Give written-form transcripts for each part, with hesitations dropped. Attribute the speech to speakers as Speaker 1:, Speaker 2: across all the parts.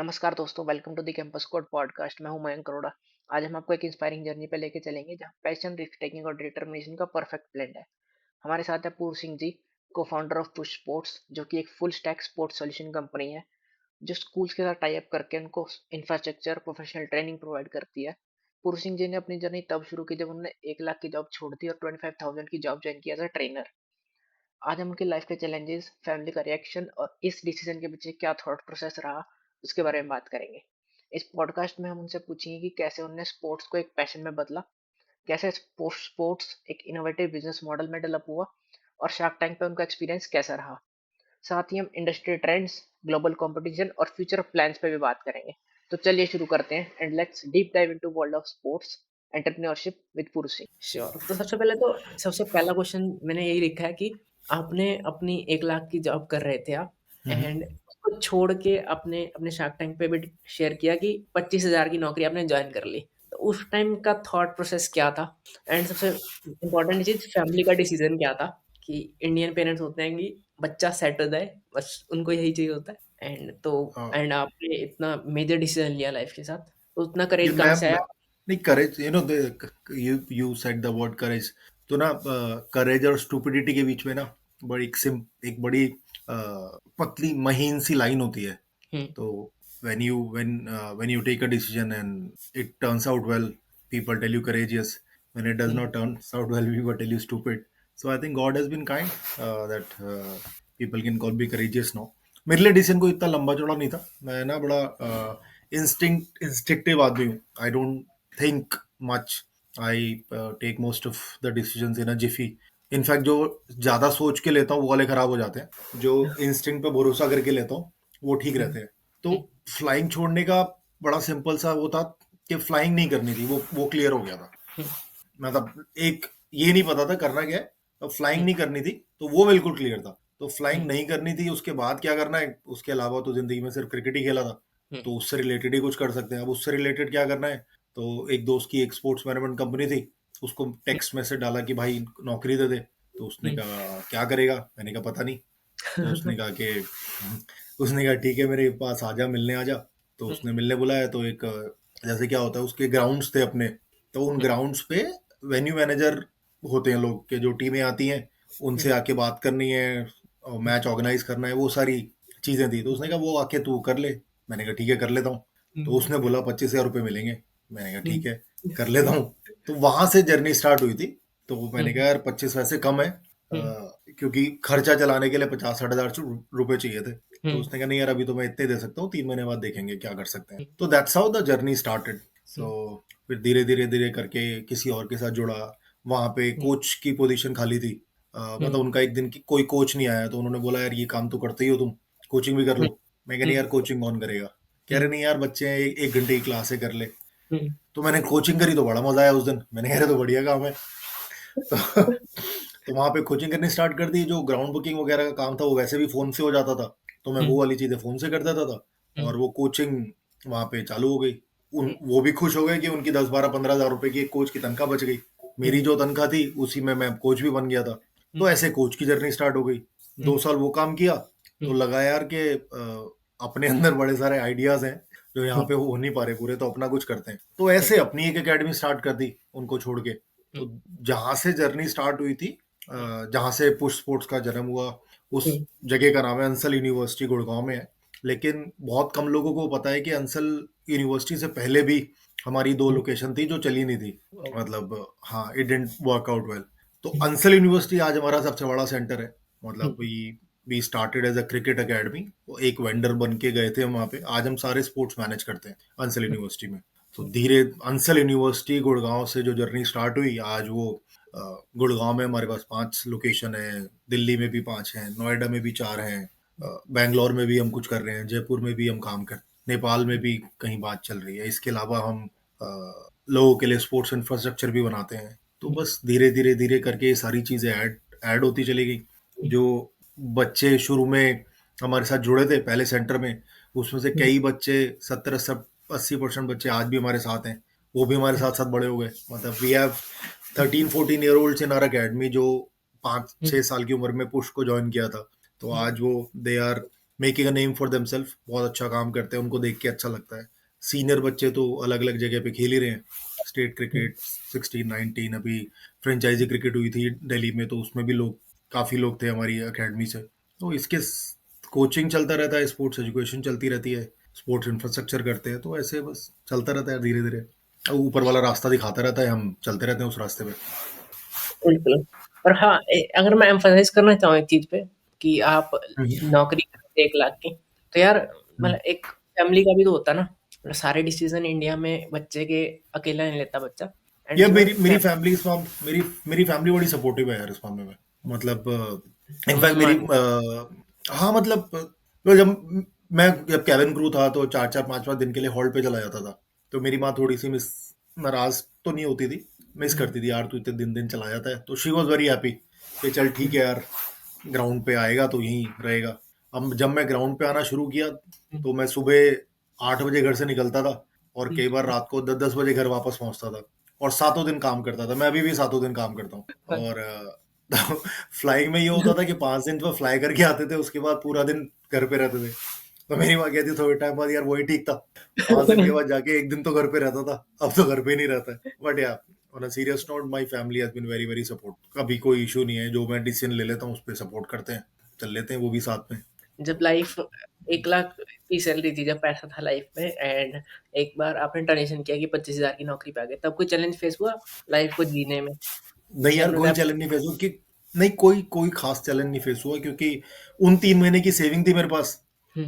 Speaker 1: नमस्कार दोस्तों, welcome to the campus code podcast. मैं हूं मयंक अरोड़ा। आज हम आपको एक इंस्पायरिंग जर्नी पे लेके चलेंगे जहां पैशन, रिस्क टेकिंग और डिटर्मिनेशन का परफेक्ट ब्लेंड है। हमारे साथ है पूर्व सिंह जी, को फाउंडर ऑफ पुश स्पोर्ट्स, जो कि एक full stack sports solution company है जो स्कूल्स के साथ टाई अप करके उनको इंफ्रास्ट्रक्चर, प्रोफेशनल ट्रेनिंग प्रोवाइड करती है। पूर्व सिंह जी ने अपनी जर्नी तब शुरू की जब उन्होंने 1 लाख की जॉब छोड़ दी और 25,000 की जॉब ज्वाइन किया एज अ ट्रेनर। आज हम उनकी लाइफ के चैलेंजेस, फैमिली का रिएक्शन और इस डिसीजन के पीछे क्या थॉट प्रोसेस रहा, उसके बारे में बात करेंगे। इस पॉडकास्ट में हम उनसे पूछेंगे कि कैसे उन्होंने स्पोर्ट्स को एक पैशन में बदला, कैसे स्पोर्ट्स एक इनोवेटिव बिजनेस मॉडल में डेवलप हुआ और शार्क टैंक पे उनका एक्सपीरियंस कैसा रहा। साथ ही हम इंडस्ट्री ट्रेंड्स, ग्लोबल कंपटीशन और फ्यूचर प्लान्स पे भी बात करेंगे। तो चलिए शुरू करते हैं and let's deep dive into world of sports entrepreneurship with पुरुष सिंह।
Speaker 2: श्योर। तो सबसे पहला क्वेश्चन मैंने यही लिखा है कि आपने अपनी 1 लाख की जॉब कर रहे थे आप,
Speaker 3: हम्म।
Speaker 2: एंड उसको छोड़ के अपने अपने शार्क टैंक पे भी शेयर किया कि 25,000 की नौकरी आपने ज्वाइन कर ली। तो उस टाइम का थॉट प्रोसेस क्या था? एंड सबसे इम्पोर्टेंट चीज, फैमिली का डिसीजन क्या था? कि इंडियन पेरेंट्स होते हैं कि बच्चा सेट हो जाए, बस उनको यही चाहिए होता है। एंड आपने इतना मेजर डिसीजन लिया लाइफ के साथ, तो उतना
Speaker 3: ये
Speaker 2: करेज कहाँ से आया?
Speaker 3: नहीं, करेज, यू सेड द वर्ड करेज। तो ना, करेज और स्टुपिडिटी के बीच में ना एक बड़ी पतली महीन सी लाइन होती है।
Speaker 2: हम्म।
Speaker 3: तो when you take a decision and it turns out well, people tell you courageous. When it does
Speaker 2: hmm.
Speaker 3: not turn out well, people tell you stupid. So I think God has been kind, that people can call me courageous now. मेरे लिए decision को इतना लंबा चौड़ा नहीं था। मैं ना बड़ा इंस्टिंक्टिव आदमी हूँ। I don't think much. I take most of the decisions in a jiffy. In fact जो ज्यादा सोच के लेता हूँ वो वाले खराब हो जाते हैं। जो इंस्टिंक्ट पे भरोसा करके लेता हूँ वो ठीक
Speaker 2: हम्म।
Speaker 3: रहते हैं। तो फ्लाइंग छोड़ने का बड़ा सिंपल सा वो था कि फ्लाइंग नहीं करनी थी। वो क्लियर हो गया था।
Speaker 2: हम्म।
Speaker 3: मतलब एक ये नहीं पता था करना क्या है। अब फ्लाइंग नहीं करनी थी तो वो बिल्कुल क्लियर था। तो फ्लाइंग नहीं करनी थी, उसके बाद क्या करना है, उसके अलावा तो जिंदगी में सिर्फ क्रिकेट ही खेला था। तो उससे रिलेटेड ही कुछ कर सकते हैं। अब उससे रिलेटेड क्या करना है, तो एक दोस्त की एक स्पोर्ट्स मैनेजमेंट कंपनी थी। उसको टेक्स्ट मैसेज डाला कि भाई नौकरी दे दे। तो उसने कहा क्या करेगा, मैंने कहा पता नहीं। तो उसने कहा ठीक है मेरे पास आजा, मिलने आजा। तो उसने मिलने बुलाया। तो एक जैसे क्या होता है, उसके ग्राउंड्स थे अपने। तो उन ग्राउंड्स पे वेन्यू मैनेजर होते हैं लोग के, जो टीमें आती हैं उनसे आके बात करनी है और मैच ऑर्गेनाइज करना है, वो सारी चीजें थी। तो उसने कहा वो आके तू कर ले। मैंने कहा ठीक है कर लेता हूँ। तो उसने बोला 25,000 रुपये मिलेंगे। मैंने कहा ठीक है कर लेता हूँ। तो वहां से जर्नी स्टार्ट हुई थी। तो मैंने कहा यार 25 वैसे कम है, क्योंकि खर्चा चलाने के लिए 50-60 हज़ार रुपए चाहिए थे। तो उसने कहा नहीं यार अभी तो मैं इतने दे सकता हूँ, 3 महीने बाद देखेंगे क्या कर सकते हैं। तो that's how the journey started. So फिर धीरे धीरे धीरे करके किसी और के साथ जुड़ा। वहां पे कोच की पोजीशन खाली थी। मतलब उनका एक दिन की कोई कोच नहीं आया, तो उन्होंने बोला यार ये काम तो करते ही हो तुम, कोचिंग भी कर लो। मैं कहा नहीं यार कोचिंग कौन करेगा। कह रहे नहीं यार बच्चे हैं, एक घंटे की क्लास है कर ले। तो मैंने कोचिंग करी तो बड़ा मजा आया उस दिन। मैंने कह रहे तो बढ़िया काम है। तो तो वहां पे कोचिंग करनी स्टार्ट कर दी। जो ग्राउंड बुकिंग वगैरह का काम था वो वैसे भी फोन से हो जाता था। तो मैं वो वाली चीजें फोन से कर देता था। और वो कोचिंग वहां पे चालू हो गई। वो भी खुश हो गए कि उनकी 10-12-15 हज़ार रुपए की एक कोच की तनख्वाह बच गई। मेरी जो तनख्वाह थी उसी में मैं कोच भी बन गया था। तो ऐसे कोच की जर्नी स्टार्ट हो गई। 2 साल वो काम किया। तो लगा यार कि अपने अंदर बड़े सारे आइडियाज हैं जो यहाँ पे हो नहीं पा रहे पूरे, तो अपना कुछ करते हैं। तो ऐसे अपनी एक एकेडमी स्टार्ट कर दी उनको छोड़ के। तो जहां से जर्नी स्टार्ट हुई थी, जहां से पुश स्पोर्ट्स का जन्म हुआ, उस जगह का नाम है अंसल यूनिवर्सिटी, गुड़गांव में है। लेकिन बहुत कम लोगों को पता है कि अंसल यूनिवर्सिटी से पहले भी हमारी 2 लोकेशन थी जो चली नहीं थी। मतलब हाँ, it didn't work out well. तो अंसल यूनिवर्सिटी आज हमारा सबसे बड़ा सेंटर है। मतलब we started as a cricket academy. एक वेंडर बन के गए थे हम वहाँ पे। आज हम सारे स्पोर्ट्स मैनेज करते हैं अंसल यूनिवर्सिटी में। तो धीरे अंसल यूनिवर्सिटी गुड़गांव से जो जर्नी स्टार्ट हुई, आज वो अ, गुड़गांव में हमारे पास 5 लोकेशन है, दिल्ली में भी 5 हैं, नोएडा में भी 4 हैं, बैंगलोर में भी हम कुछ कर रहे हैं, जयपुर में भी हम काम कर, नेपाल में भी कहीं बात चल रही है। इसके अलावा हम लोगों के लिए स्पोर्ट्स इंफ्रास्ट्रक्चर भी बनाते हैं। तो बस धीरे धीरे धीरे करके ये सारी चीज़ें ऐड ऐड होती चली गई। जो बच्चे शुरू में हमारे साथ जुड़े थे पहले सेंटर में, उसमें से कई बच्चे 70-80% बच्चे आज भी हमारे साथ हैं। वो भी हमारे साथ साथ बड़े हो गए। मतलब we have 13-14 year olds in our academy जो 5-6 साल की उम्र में पुश को ज्वाइन किया था। तो आज वो they are making a name for themselves, बहुत अच्छा काम करते हैं, उनको देख के अच्छा लगता है। सीनियर बच्चे तो अलग अलग जगह पे खेल ही रहे हैं, स्टेट क्रिकेट 16-19, अभी फ्रेंचाइजी क्रिकेट हुई थी दिल्ली में, तो उसमें भी लोग, काफ़ी लोग थे हमारी एकेडमी से। तो इसके कोचिंग चलता रहता है, स्पोर्ट्स एजुकेशन चलती रहती है, स्पोर्ट्स इंफ्रास्ट्रक्चर करते हैं, तो ऐसे बस चलता रहता है धीरे धीरे। ऊपर वाला रास्ता दिखाता रहता है, हम चलते रहते हैं उस रास्ते पे।
Speaker 2: बिल्कुल। और हाँ, अगर मैं एम्फसाइज करना चाहूँ एक चीज पे कि आप
Speaker 3: हम्म,
Speaker 2: नौकरी करते 1 लाख की, तो यार
Speaker 3: हम्म।
Speaker 2: मतलब एक फैमिली का भी तो होता है ना, मतलब सारे डिसीजन इंडिया में बच्चे के अकेला नहीं लेता बच्चा। एंड
Speaker 3: ये
Speaker 2: इवन
Speaker 3: मेरी मेरी फैमिली इस माम मेरी मेरी फैमिली बड़ी सपोर्टिव है यार इस मामले में। मतलब
Speaker 2: मैं
Speaker 3: इनफैक्ट मेरी
Speaker 2: मान
Speaker 3: हाँ मतलब तो जब केविन क्रू था तो 4-4 5-5 दिन के लिए हॉल्ट पे चला जाता था, तो मेरी माँ थोड़ी सी नाराज तो नहीं होती थी, मिस करती थी यार तू इतने दिन दिन चला जाता है, तो शी वॉज वेरी हैप्पी कि चल ठीक है यार, ग्राउंड पे आएगा तो यहीं रहेगा। अब जब मैं ग्राउंड पे आना शुरू किया तो मैं सुबह 8 बजे घर से निकलता था, और कई बार रात को 10-10 बजे घर वापस पहुंचता था, और 7 दिन काम करता था। मैं अभी भी 7 दिन काम करता हूँ। और तो फ्लाइंग में ये होता था कि 5 दिन तो फ्लाई करके आते थे, उसके बाद पूरा दिन घर पे रहते थे। तो मेरी माँ कहती थोड़े टाइम बाद यार वही ठीक था, 5 दिन के बाद जाके एक दिन तो घर पे रहता था, अब तो घर पे ही नहीं रहता है। बट यार on a serious note, my family has been very very support, कभी कोई इशू नहीं है, जो मैं डिसीजन ले लेता हूँ उस पर सपोर्ट करते हैं, चल लेते हैं वो भी साथ में।
Speaker 2: जब लाइफ 1 लाख की सैलरी थी, जब पैसा था लाइफ में, एंड एक बार आपने ट्रांजिशन किया कि 25,000 की नौकरी पे आ गए, तब कोई चैलेंज फेस हुआ लाइफ को जीने में?
Speaker 3: नहीं
Speaker 2: कि
Speaker 3: यार,
Speaker 2: आपने
Speaker 3: कोई
Speaker 2: बताया
Speaker 3: चैलेंज नहीं फेस हुआ कि नहीं, कोई कोई खास चैलेंज नहीं फेस हुआ, क्योंकि उन 3 महीने की सेविंग थी मेरे पास।
Speaker 2: हुँ,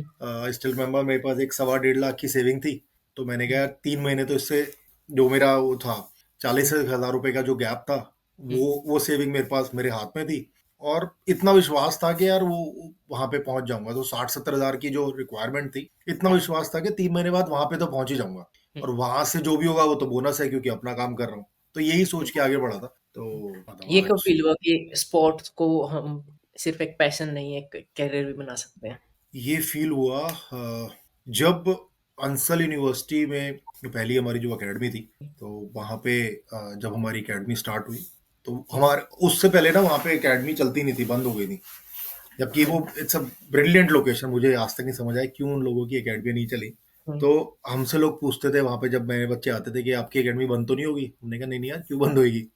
Speaker 3: स्टिल रिमेम्बर मेरे पास एक 1.25 लाख की सेविंग थी। तो मैंने
Speaker 2: हुँ,
Speaker 3: कहा 3 महीने तो इससे, जो मेरा वो था, चालीस
Speaker 2: हुँ,
Speaker 3: हजार रुपए का जो गैप था,
Speaker 2: हुँ,
Speaker 3: वो सेविंग मेरे पास मेरे हाथ में थी। और इतना विश्वास था कि यार वो वहां पे पहुंच जाऊंगा, तो 60-70 हजार की जो रिक्वायरमेंट थी, इतना विश्वास था कि 3 महीने बाद वहां पे तो पहुंच ही जाऊंगा।
Speaker 2: हुँ।
Speaker 3: और वहां से जो भी होगा वो तो बोनस है, क्योंकि अपना काम कर रहा हूँ। तो यही सोच के आगे बढ़ा था। तो मतलब
Speaker 2: ये कब
Speaker 3: आज
Speaker 2: फ़ील हुआ कि स्पोर्ट्स को हम सिर्फ़ एक पैशन नहीं, एक करियर भी बना सकते हैं?
Speaker 3: ये फील हुआ जब अंसल यूनिवर्सिटी में पहली हमारी जो एकेडमी थी, तो वहाँ पे जब हमारी एकेडमी स्टार्ट हुई, तो
Speaker 2: हुँ,
Speaker 3: हमारे उससे पहले ना वहाँ पे एकेडमी चलती नहीं थी, बंद हो गई थी। जबकि
Speaker 2: हुँ,
Speaker 3: वो इट्स अ ब्रिलियंट लोकेशन, मुझे आज तक नहीं समझ आया क्यों उन लोगों की एकेडमी नहीं चली।
Speaker 2: हुँ,
Speaker 3: तो हमसे लोग पूछते थे वहाँ पे, जब मेरे बच्चे आते थे, कि आपकी एकेडमी बंद तो नहीं होगी? हमने कहा नहीं नहीं यार, क्यों बंद होगी,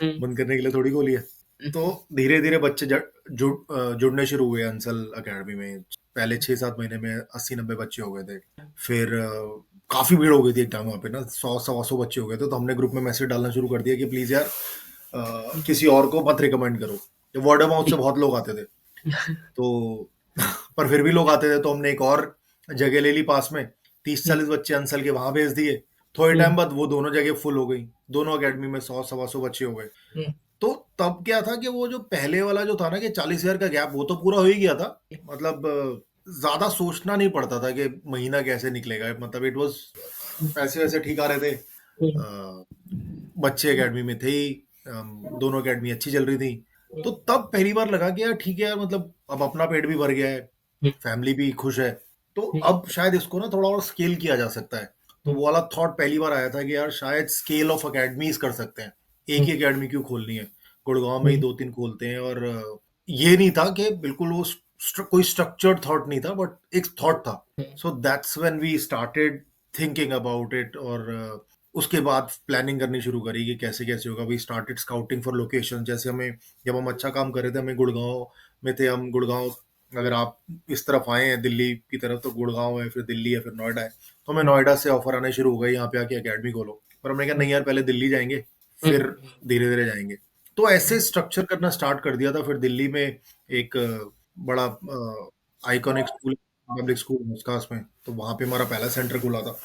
Speaker 2: हुँ,
Speaker 3: बंद करने के लिए थोड़ी खोली है। तो
Speaker 2: हुँ,
Speaker 3: धीरे धीरे बच्चे जुड़ने शुरू हुए अंसल अकेडमी में। पहले 6-7 महीने में 80-90 बच्चे हो गए थे। फिर काफी भीड़ हो गई थी एक टाइम, वहाँ पे ना 100-125 बच्चे हो गए थे। तो हमने ग्रुप में मैसेज डालना शुरू कर दिया कि प्लीज यार,
Speaker 2: हुँ,
Speaker 3: किसी और को मत रिकमेंड करो। वर्ड ऑफ माउथ से बहुत लोग आते थे। तो पर फिर भी लोग आते थे, तो हमने एक और जगह ले ली पास में, तीस
Speaker 2: हुँ,
Speaker 3: चालीस बच्चे अंसल के वहां भेज दिए। थोड़े
Speaker 2: हुँ,
Speaker 3: टाइम बाद वो दोनों जगह फुल हो गई, दोनों अकेडमी में 100-125 बच्चे हो गए।
Speaker 2: हुँ,
Speaker 3: तो तब क्या था कि वो जो पहले वाला जो था ना कि 40 हजार का गैप, वो तो पूरा हो ही गया था। मतलब ज्यादा सोचना नहीं पड़ता था कि महीना कैसे निकलेगा, मतलब इट वाज,
Speaker 2: हुँ,
Speaker 3: पैसे वैसे ठीक आ रहे थे।
Speaker 2: हुँ,
Speaker 3: बच्चे एकेडमी में थे ही, दोनों एकेडमी अच्छी चल रही थी। तो तब पहली बार लगा कि यार ठीक है यार, मतलब अब अपना पेट भी भर गया है,
Speaker 2: हुँ,
Speaker 3: फैमिली भी खुश है, तो
Speaker 2: हुँ,
Speaker 3: अब शायद इसको ना थोड़ा और स्केल किया जा सकता है। तो
Speaker 2: हुँ,
Speaker 3: वो वाला थॉट पहली बार आया था कि यार शायद स्केल ऑफ एकेडमीज कर सकते हैं, एक
Speaker 2: हुँ,
Speaker 3: ही एकेडमी क्यों खोलनी है, गुड़गांव में ही
Speaker 2: हुँ,
Speaker 3: 2-3 खोलते हैं। और ये नहीं था कि बिल्कुल वो कोई स्ट्रक्चर्ड थॉट नहीं था, बट एक थॉट था।
Speaker 2: हुँ,
Speaker 3: so that's when we started thinking about it. और उसके बाद प्लानिंग करनी शुरू करी कि कैसे कैसे होगा। We started scouting for location. जैसे हमें, जब हम अच्छा काम कर रहे थे, हमें गुड़गांव में थे हम, गुड़गांव, अगर आप इस तरफ आए हैं दिल्ली की तरफ, तो गुड़गांव है, फिर दिल्ली है, फिर नोएडा है। तो हमें नोएडा से ऑफर आने शुरू हो गए यहाँ पे आके एकेडमी खोलो। पर हमने कहा नहीं यार, पहले दिल्ली जाएंगे,
Speaker 2: हुँ,
Speaker 3: फिर धीरे धीरे जाएंगे। तो ऐसे स्ट्रक्चर करना स्टार्ट कर दिया था। फिर दिल्ली में एक बड़ा आइकॉनिक स्कूल, पब्लिक स्कूल मुस्कास में, तो वहां पे हमारा पहला सेंटर खुला था।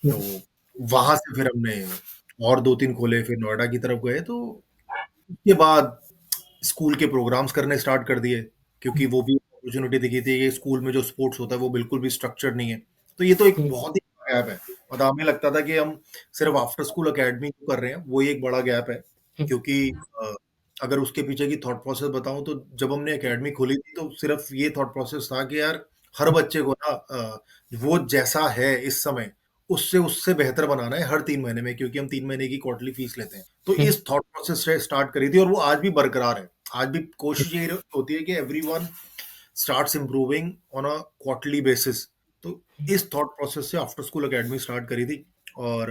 Speaker 2: हुँ,
Speaker 3: तो वहां से फिर हमने और 2-3 खोले, फिर नोएडा की तरफ गए। तो उसके बाद स्कूल के प्रोग्राम्स करने स्टार्ट कर दिए, क्योंकि वो भी अपॉर्चुनिटी दिखी थी कि स्कूल में जो स्पोर्ट्स होता है वो बिल्कुल भी स्ट्रक्चर्ड नहीं है। तो ये तो एक
Speaker 2: हुँ,
Speaker 3: बहुत ही बड़ा गैप है। मतलब हमें लगता था कि हम सिर्फ आफ्टर स्कूल एकेडमी कर रहे हैं, वो ही एक बड़ा गैप है।
Speaker 2: हुँ,
Speaker 3: क्योंकि अगर उसके पीछे की थॉट प्रोसेस बताऊं, तो जब हमने एकेडमी खोली थी, तो सिर्फ ये थॉट प्रोसेस था कि यार हर बच्चे को ना वो जैसा है इस समय, उससे उससे बेहतर बनाना है हर 3 महीने में, क्योंकि हम 3 महीने की क्वार्टरली फीस लेते हैं। तो
Speaker 2: हुँ,
Speaker 3: इस थॉट प्रोसेस से स्टार्ट करी थी, और वो आज भी बरकरार है। आज भी कोशिश यही होती है कि everyone starts improving on a quarterly basis. तो इस थॉट प्रोसेस से आफ्टर स्कूल एकेडमी स्टार्ट करी थी, और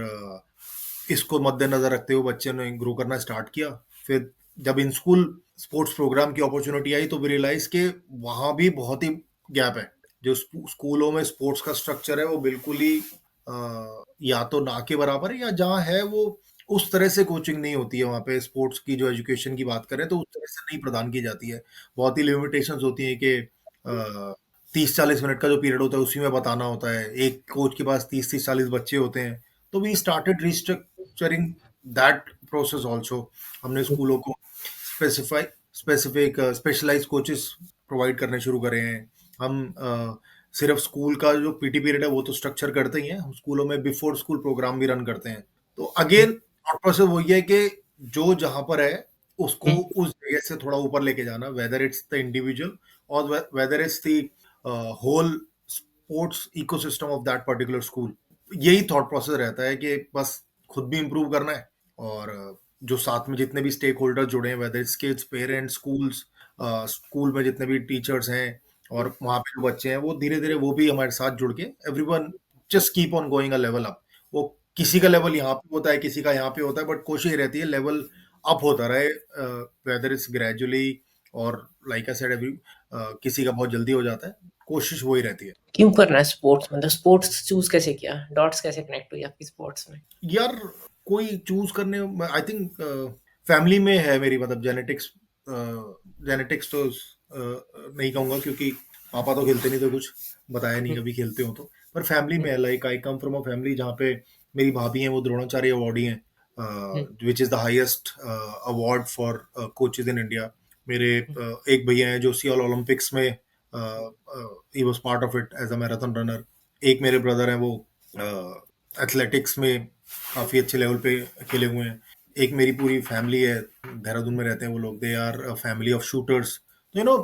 Speaker 3: इसको मद्देनजर रखते हुए बच्चे ने ग्रो करना स्टार्ट किया। फिर जब इन स्कूल स्पोर्ट्स प्रोग्राम की अपॉर्चुनिटी आई तो भी रियलाइज के वहां भी बहुत ही गैप है। जो स्कूलों में स्पोर्ट्स का स्ट्रक्चर है वो बिल्कुल ही या तो ना के बराबर है, या जहाँ है वो उस तरह से कोचिंग नहीं होती है। वहाँ पे स्पोर्ट्स की जो एजुकेशन की बात करें तो उस तरह से नहीं प्रदान की जाती है। बहुत ही लिमिटेशंस होती हैं कि 30-40 मिनट का जो पीरियड होता है उसी में बताना होता है। एक कोच के पास 30-40 बच्चे होते हैं। तो we started restructuring that process also. हमने स्कूलों को स्पेसिफिक स्पेशलाइज कोचेस प्रोवाइड करने शुरू करे हैं। हम सिर्फ स्कूल का जो पीटी पीरियड है वो तो स्ट्रक्चर करते ही हैं, हम स्कूलों में बिफोर स्कूल प्रोग्राम भी रन करते हैं। तो अगेन थॉट प्रोसेस वही है कि जो जहां पर है उसको उस जगह से थोड़ा ऊपर लेके जाना, वेदर इट्स द इंडिविजुअल और whether it's the whole sports ecosystem of that particular school. यही थॉट प्रोसेस रहता है कि बस खुद भी इंप्रूव करना है, और जो साथ में जितने भी स्टेक होल्डर जुड़े हैं, whether it's kids, parents, schools, school में जितने भी टीचर्स हैं और वहाँ पे जो बच्चे हैं, वो धीरे धीरे वो भी हमारे साथ जुड़ के everyone just keep on going a level up. वो किसी का लेवल यहाँ पे होता है, किसी का यहाँ पे होता है, बट कोशिश रहती है लेवल अप होता रहे, वेदर इट्स ग्रेजुअली और लाइक आई सेड एवरी किसी का बहुत जल्दी हो जाता है, कोशिश वही रहती है।
Speaker 2: क्यों करना है स्पोर्ट्स? मतलब स्पोर्ट्स चूज कैसे किया? डॉट्स कैसे कनेक्ट हुई आपकी स्पोर्ट्स में?
Speaker 3: यार कोई चूज करने, आई थिंक फैमिली में है मेरी, मतलब जेनेटिक्स। जेनेटिक्स तो नहीं कहूंगा क्योंकि पापा तो खेलते नहीं थे, कुछ बताया नहीं कभी खेलते हो तो, पर फैमिली में है। Like I come from a family जहाँ पे मेरी भाभी हैं, वो द्रोणाचार्य अवार्डी हैं, which is the highest award for coaches in India. मेरे एक भैया हैं जो सियोल ओलंपिक्स में ही was part of it as a marathon runner. एक मेरे ब्रदर हैं, वो एथलेटिक्स में काफी अच्छे लेवल पे खेले हुए हैं। एक मेरी पूरी फैमिली है, देहरादून में रहते हैं वो लोग, they are a family of shooters. You know,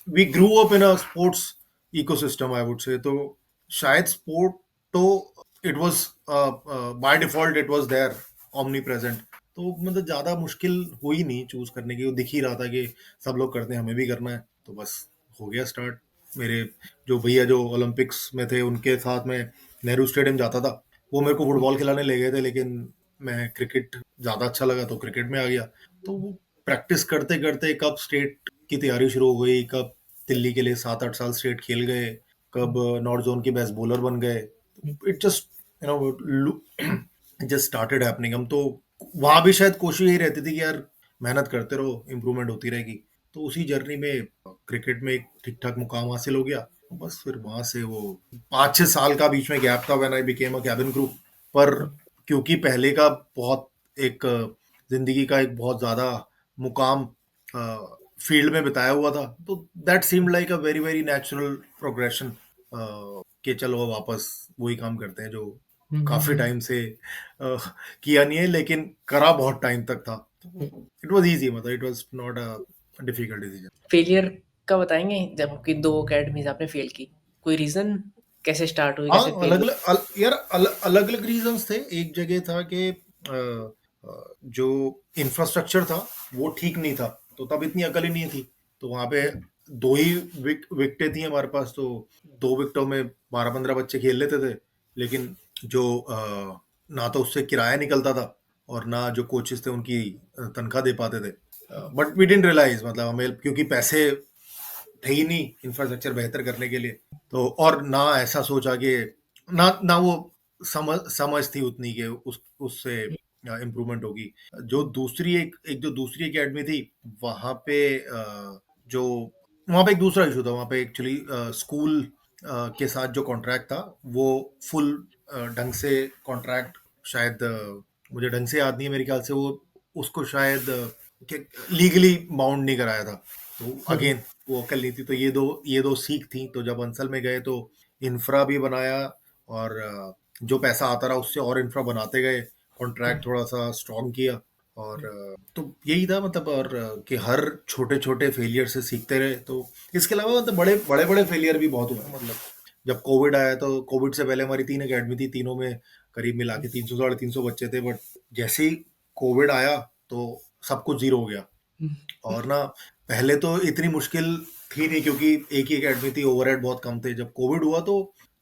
Speaker 3: we grew up in a sports ecosystem I would say. तो शायद स्पोर्ट तो it was by default it was there, omnipresent. तो मतलब ज्यादा मुश्किल हुई नहीं चूज करने की, वो दिख ही रहा था कि सब लोग करते हैं, हमें भी करना है, तो बस हो गया स्टार्ट। मेरे जो भैया जो ओलंपिक्स में थे उनके साथ में नेहरू स्टेडियम जाता था, वो मेरे को फुटबॉल खिलाने ले गए थे, लेकिन मैं क्रिकेट ज्यादा अच्छा लगा तो क्रिकेट में आ गया। तो वो प्रैक्टिस करते करते कब स्टेट की तैयारी शुरू हो गई, कब दिल्ली के लिए 7-8 साल स्टेट खेल गए, कब नॉर्थ जोन के बेस्ट बॉलर बन गए। It just you know just started happening. हम तो वहां भी शायद कोशिश यही रहती थी कि यार मेहनत करते रहो, इम्प्रूवमेंट होती रहेगी। तो उसी जर्नी में क्रिकेट में एक ठीक ठाक मुकाम हासिल हो गया। बस फिर वहां से वो 5-6 साल का बीच में गैप था when I became a cabin crew. पर क्योंकि पहले का बहुत एक जिंदगी का एक बहुत ज्यादा मुकाम फील्ड में बिताया हुआ था, तो that seemed like a very very natural progression कि चलो वापस वही काम करते हैं जो काफी टाइम से किया नहीं है, लेकिन करा बहुत टाइम तक था। इट वाज इजी, मतलब it was not a difficult decision.
Speaker 2: Failure का बताएंगे? जब आपकी 2 अकेडमीज आपने फेल की, कोई रीजन? कैसे स्टार्ट हुई,
Speaker 3: हाँ,
Speaker 2: कैसे फेल
Speaker 3: अलग
Speaker 2: हुई?
Speaker 3: अलग यार अलग अलग रीजंस थे। एक जगह था कि जो इंफ्रास्ट्रक्चर था वो ठीक नहीं था, तो तब इतनी अकल ही नहीं थी। तो वहां पे दो ही विकटें थी हमारे पास, तो 2 विकटों में 12-15 बच्चे खेल लेते थे। लेकिन जो ना तो उससे किराया निकलता था और ना जो कोचेस थे उनकी तनख्वाह दे पाते थे। बट वी डिडंट रियलाइज, मतलब हमें क्योंकि पैसे थे ही नहीं इंफ्रास्ट्रक्चर बेहतर करने के लिए, तो और ना ऐसा सोचा कि ना ना वो समझ थी उतनी कि उससे इम्प्रूवमेंट होगी। जो दूसरी एक जो दूसरी एकेडमी थी वहां पे जो वहां पे एक दूसरा इशू था। वहां पे एक्चुअली स्कूल के साथ जो कॉन्ट्रैक्ट था वो फुल ढंग से कॉन्ट्रैक्ट, शायद मुझे ढंग से याद नहीं है, मेरे ख्याल से वो उसको शायद लीगली बाउंड नहीं कराया था। तो अगेन वो अकल नहीं थी। तो ये दो सीख थी। तो जब अंसल में गए तो इंफ्रा भी बनाया, और जो पैसा आता रहा उससे और इंफ्रा बनाते गए, कॉन्ट्रैक्ट थोड़ा सा स्ट्रॉन्ग किया। और तो यही था, मतलब, और कि हर छोटे छोटे फेलियर से सीखते रहे। तो इसके अलावा मतलब बड़े बड़े बड़े फेलियर भी बहुत हुए। मतलब जब कोविड आया तो कोविड से पहले हमारी 3 अकेडमी थी, तीनों में करीब मिला के 300-350 बच्चे थे। बट जैसे ही कोविड आया तो सब कुछ जीरो हो गया। और ना पहले तो इतनी मुश्किल थी नहीं, क्योंकि एक ही एकेडमी थी, ओवरहेड बहुत कम थे। जब कोविड हुआ तो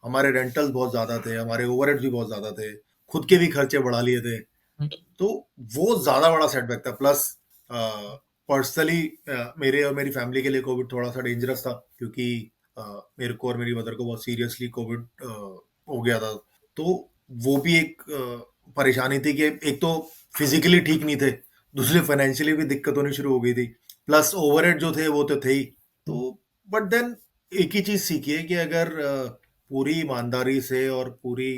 Speaker 3: हमारे रेंटल्स बहुत ज्यादा थे, हमारे ओवरहेड भी बहुत ज्यादा थे, खुद के भी खर्चे बढ़ा लिए थे। तो वो ज्यादा बड़ा सेटबैक था। प्लस पर्सनली मेरे और मेरी फैमिली के लिए कोविड थोड़ा सा डेंजरस था, क्योंकि अ, मेरे को और मेरी मदर को बहुत सीरियसली कोविड हो गया था। तो वो भी एक परेशानी थी कि एक तो फिजिकली ठीक नहीं थे, दूसरे फाइनेंशियली भी दिक्कत होनी शुरू हो गई थी, प्लस ओवरहेड जो थे वो तो थे ही। तो बट देन एक ही चीज सीखी है कि अगर पूरी ईमानदारी से और पूरी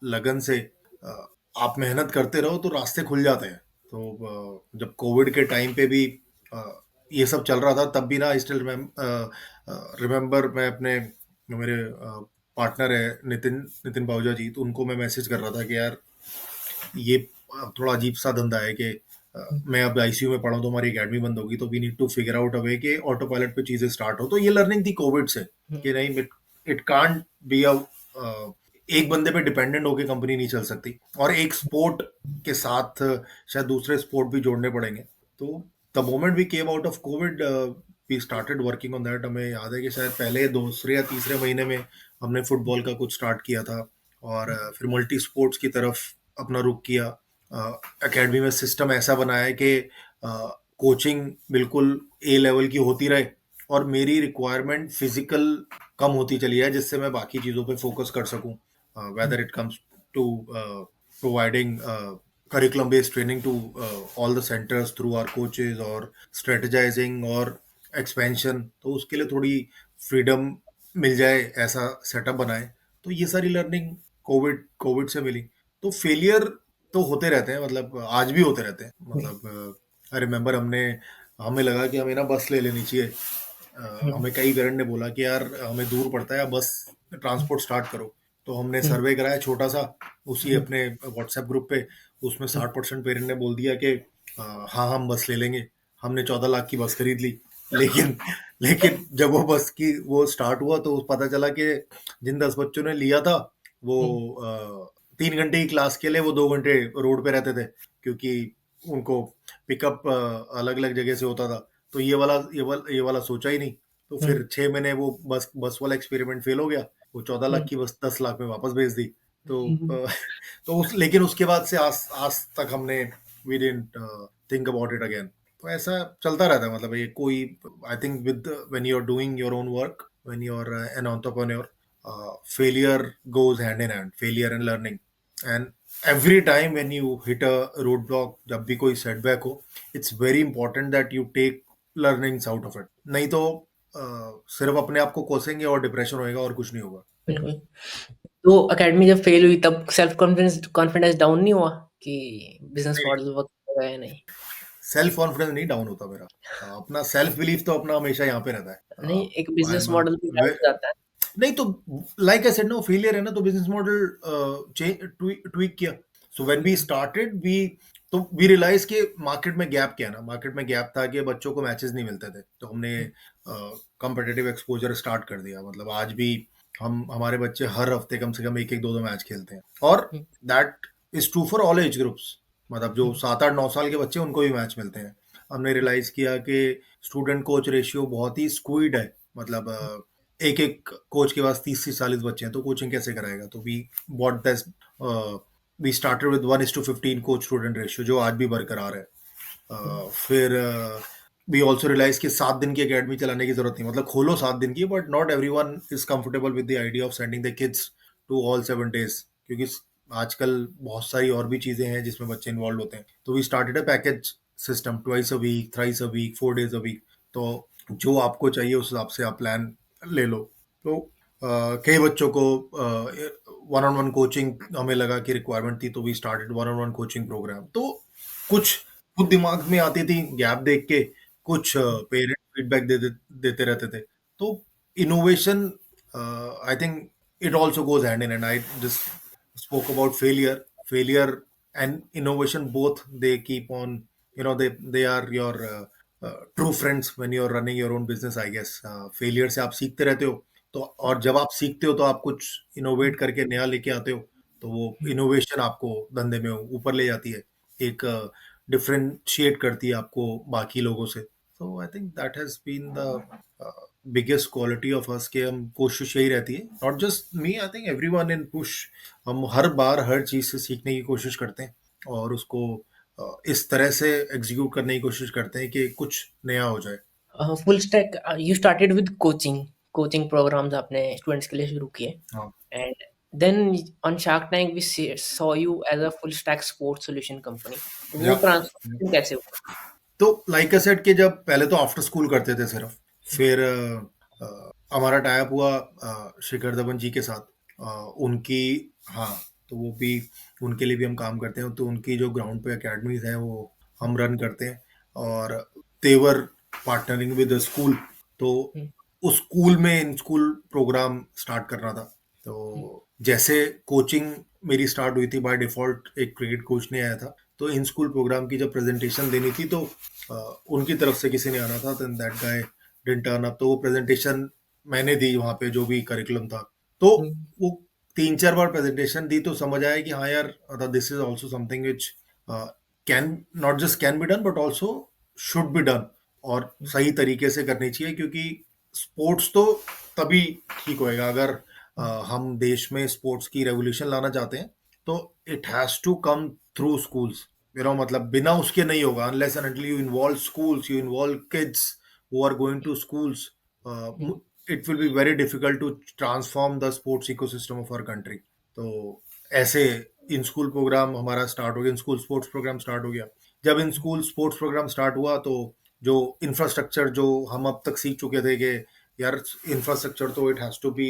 Speaker 3: लगन से अ, आप मेहनत करते रहो तो रास्ते खुल जाते हैं। तो जब कोविड के टाइम पे भी अ, ये सब चल रहा था, तब भी ना आई स्टिल रिमेम्बर, मैं अपने जो मेरे पार्टनर है नितिन नितिन पाहुजा जी, तो उनको मैं मैसेज कर रहा था कि यार ये थोड़ा अजीब सा धंधा है कि मैं अब आईसीयू में पड़ा हूं तो हमारी एकेडमी बंद होगी, तो we need to figure out a way कि ऑटो पायलट पे चीजें स्टार्ट हो। तो ये लर्निंग थी कोविड से कि नहीं, इट कांट बी अ एक बंदे पे डिपेंडेंट होके कंपनी नहीं चल सकती, और एक स्पोर्ट के साथ शायद दूसरे स्पोर्ट भी जोड़ने पड़ेंगे। तो the moment we came out of COVID we started working on that. हमें याद है कि शायद पहले दूसरे या तीसरे महीने में हमने फुटबॉल का कुछ स्टार्ट किया था, और फिर मल्टी स्पोर्ट्स की तरफ अपना रुख किया। एकेडमी में सिस्टम ऐसा बनाया है कि कोचिंग बिल्कुल ए लेवल की होती रहे, और मेरी रिक्वायरमेंट फिजिकल कम होती चली है, जिससे मैं बाकी चीज़ों पे फोकस कर सकूं, whether it comes to providing curriculum based training to all the centers through our coaches, और strategizing और expansion। तो उसके लिए थोड़ी फ्रीडम मिल जाए, ऐसा सेटअप बनाए। तो ये सारी लर्निंग कोविड कोविड से मिली। तो फेलियर तो होते रहते हैं, मतलब आज भी होते रहते हैं। मतलब आई रिमेम्बर हमें लगा कि हमें ना बस ले लेनी चाहिए। हमें कई पेरेंट ने बोला कि यार हमें दूर पड़ता है, बस ट्रांसपोर्ट स्टार्ट करो। तो हमने सर्वे कराया छोटा सा, उसी अपने व्हाट्सएप ग्रुप पे। उसमें 60% पेरेंट ने बोल दिया कि हाँ हम बस ले लेंगे। हमने 14 लाख की बस खरीद ली। लेकिन लेकिन जब वो स्टार्ट हुआ तो पता चला कि जिन 10 बच्चों ने लिया था, वो 3 घंटे की क्लास के लिए वो 2 घंटे रोड पे रहते थे, क्योंकि उनको पिकअप अलग अलग जगह से होता था। तो ये वाला सोचा ही नहीं। तो फिर 6 महीने वो बस वाला एक्सपेरिमेंट फेल हो गया। वो 14 लाख की बस 10 लाख में वापस भेज दी। तो लेकिन उसके बाद से आज आज तक हमने we didn't think about it again. तो ऐसा चलता रहता है। मतलब ये कोई, I think with when you are doing your own work, when you are an entrepreneur, failure goes hand in hand, failure and learning। and every time when you hit a roadblock, जब भी कोई setback हो, it's very important that you take learnings out of it। नहीं तो सिर्फ अपने आप को कोसेंगे और डिप्रेशन होएगा, और कुछ नहीं होगा।
Speaker 2: बिल्कुल। तो एकेडमी जब फेल हुई तब सेल्फ कॉन्फिडेंस डाउन नहीं हुआ कि बिजनेस
Speaker 3: नहीं,
Speaker 2: मॉडल वर्क करेगा या नहीं?
Speaker 3: सेल्फ कॉन्फिडेंस नहीं डाउन होता मेरा। अपना सेल्फ बिलीफ तो अपना हमेशा यहाँ पे रहता
Speaker 2: नहीं, एक
Speaker 3: है।
Speaker 2: बिजनेस मॉडल भी डाउन हो जाता है।
Speaker 3: नहीं तो like I said no, failure है ना, तो बिजनेस मॉडल ट्वीक किया। So when we started we realise कि मार्केट में गैप क्या है ना। मार्केट में गैप था कि बच्चों को मैचेस नहीं मिलते थे, तो हमने कॉम्पिटिटिव एक्सपोजर स्टार्ट कर दिया। मतलब आज भी हमारे बच्चे हर हफ्ते कम से कम एक एक दो दो मैच खेलते हैं, और that is true for all age groups. मतलब जो 7 8 9 साल के बच्चे, उनको भी मैच मिलते हैं। हमने रियलाइज किया कि स्टूडेंट कोच रेशियो बहुत ही स्क्वीड है। मतलब एक एक कोच के पास 30 से 40 बच्चे हैं, तो कोचिंग कैसे कराएगा। तो we bought this we started with 1:15 coach student ratio, जो आज भी बरकरार है। फिर वी ऑल्सो रियलाइज कि 7 दिन की अकेडमी चलाने की जरूरत नहीं। मतलब खोलो 7 दिन की, but not every one is comfortable with the idea of sending the kids to all 7 days, क्योंकि आजकल बहुत सारी और भी चीजें हैं जिसमें बच्चे इन्वॉल्व होते हैं। तो we started a package system, twice a week, thrice a week, 4 days a week. तो जो आपको चाहिए उस हिसाब से आप प्लान ले लो। तो कई बच्चों को वन ऑन वन कोचिंग हमें लगा कि रिक्वायरमेंट थी, तो we started one on one coaching programme. तो कुछ खुद दिमाग में आती थी गैप देख के, कुछ पेरेंट फीडबैक देते रहते थे। तो innovation, I think it also goes hand in hand. I just spoke about failure and innovation, both they keep on, they are your true friends when you're running your own business, I guess। failure से आप सीखते रहते हो। तो और जब आप सीखते हो तो आप कुछ इनोवेट करके नया लेके आते हो, तो वो इनोवेशन आपको धंधे में ऊपर ले जाती है, एक डिफरेंशिएट करती है आपको बाकी लोगों से। So I think that has been the biggest quality of us कि हम कोशिश यही रहती है, not just me, I think everyone in Push, हम हर बार हर चीज से सीखने की कोशिश करते हैं और उसको इस तरह से एग्जीक्यूट करने की कोशिश करते हैं कि कुछ नया हो जाए।
Speaker 2: Full stack you started with coaching programmes आपने स्टूडेंट्स के लिए शुरू किए,
Speaker 3: हाँ
Speaker 2: and then on Shark Tank we saw you as a full stack sports solution company. तो वो
Speaker 3: या
Speaker 2: ट्रांसफॉर्मेशन कैसे हुआ?
Speaker 3: तो लाइक आई सेड कि जब पहले तो आफ्टर स्कूल करते थे सिर्फ, फिर हमारा टाइप हुआ शिखर धवन जी के साथ। उनकी, हाँ, तो वो भी, उनके लिए भी हम काम करते हैं, तो उनकी जो ग्राउंड पे एकेडमीज हैं वो हम रन करते हैं और तेवर पार्टनरिंग विद स्कूल। तो
Speaker 2: हम्म,
Speaker 3: उस स्कूल में इन स्कूल प्रोग्राम स्टार्ट करना था।
Speaker 2: हम्म,
Speaker 3: तो जैसे कोचिंग मेरी स्टार्ट हुई थी, बाय डिफॉल्ट एक क्रिकेट कोच ने आया था, तो इन स्कूल प्रोग्राम की जब प्रेजेंटेशन देनी थी तो उनकी तरफ से किसी ने आना था, तो that guy didn't turn up, तो वो प्रेजेंटेशन मैंने दी वहाँ पे, जो भी करिकुलम था। तो
Speaker 2: हम्म,
Speaker 3: वो 3-4 बार प्रेजेंटेशन दी तो समझ आया कि हाँ यार, this is also something which can, not just can be done but also should be done, और सही तरीके से करनी चाहिए, क्योंकि स्पोर्ट्स तो तभी ठीक होएगा अगर हम देश में स्पोर्ट्स की रेवोल्यूशन लाना चाहते हैं, तो it has to come through schools. मेरा मतलब बिना उसके नहीं होगा, unless and until you involve schools, you involve kids who are going to schools, it will be very difficult to transform the sports ecosystem of our country. तो ऐसे in school programme हमारा start हो गया, in school sports programme start हो गया। जब in school sports programme start हुआ तो जो इंफ्रास्ट्रक्चर जो हम अब तक सीख चुके थे कि यार इंफ्रास्ट्रक्चर तो it has to be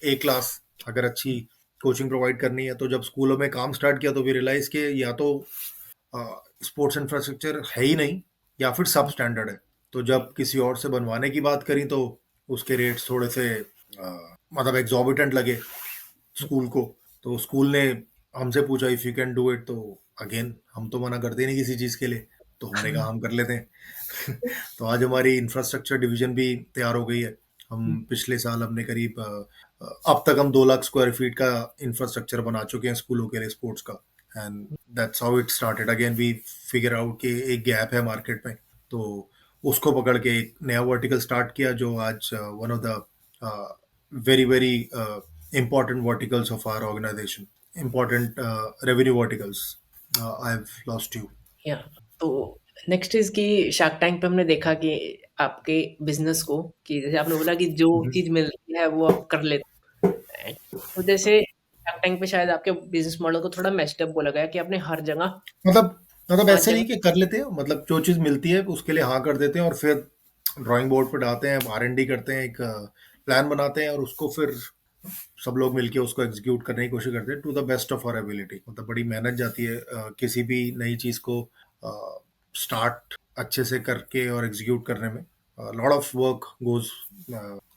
Speaker 3: a class, अगर अच्छी कोचिंग प्रोवाइड करनी है, तो जब स्कूलों में काम स्टार्ट किया तो वी रियलाइज कि या तो स्पोर्ट्स इंफ्रास्ट्रक्चर है ही नहीं या फिर सब स्टैंडर्ड है। तो जब किसी और से बनवाने की बात करी तो उसके रेट्स थोड़े से मतलब एग्जॉर्बिटेंट लगे स्कूल को। तो स्कूल ने हमसे पूछा if you can do it, तो अगेन हम तो मना करते नहीं किसी चीज के लिए, तो हमने कहा हम कर लेते हैं। तो आज हमारी इंफ्रास्ट्रक्चर डिवीजन भी तैयार हो गई है। हम पिछले साल हमने करीब अब तक हम 2 लाख स्क्वायर फीट का इंफ्रास्ट्रक्चर बना चुके हैं स्कूलों के लिए स्पोर्ट्स का। And that's how it started. Again we figure out कि एक गैप है मार्केट में, तो उसको पकड़ के एक नया वर्टिकल स्टार्ट किया, जो आज one of the very very important verticals of our organization, important revenue verticals. I've lost you.
Speaker 2: या तो नेक्स्ट इज कि शार्क टैंक पे हमने देखा कि आपके बिजनेस को, कि जैसे आपने बोला कि जो
Speaker 3: Mhm.
Speaker 2: चीज मिल रही है वो आप कर लेते हैं, तो जैसे शार्क टैंक पे शायद आपके बिजनेस मॉडल को थोड़ा मेस्ड अप बोला गया कि आपने हर जगह
Speaker 3: मतलब मतलब
Speaker 2: 5
Speaker 3: ऐसे नहीं
Speaker 2: जगह।
Speaker 3: कि कर लेते हैं, मतलब जो चीज़ मिलती है उसके लिए हाँ कर देते हैं और फिर ड्राइंग बोर्ड पे डालते हैं, R&D करते हैं, एक प्लान बनाते हैं और उसको फिर सब लोग मिलके उसको एग्जीक्यूट करने की कोशिश करते हैं to the best of our ability. मतलब बड़ी मेहनत जाती है किसी भी नई चीज़ को स्टार्ट अच्छे से करके और एग्जीक्यूट करने में। Lot of work goes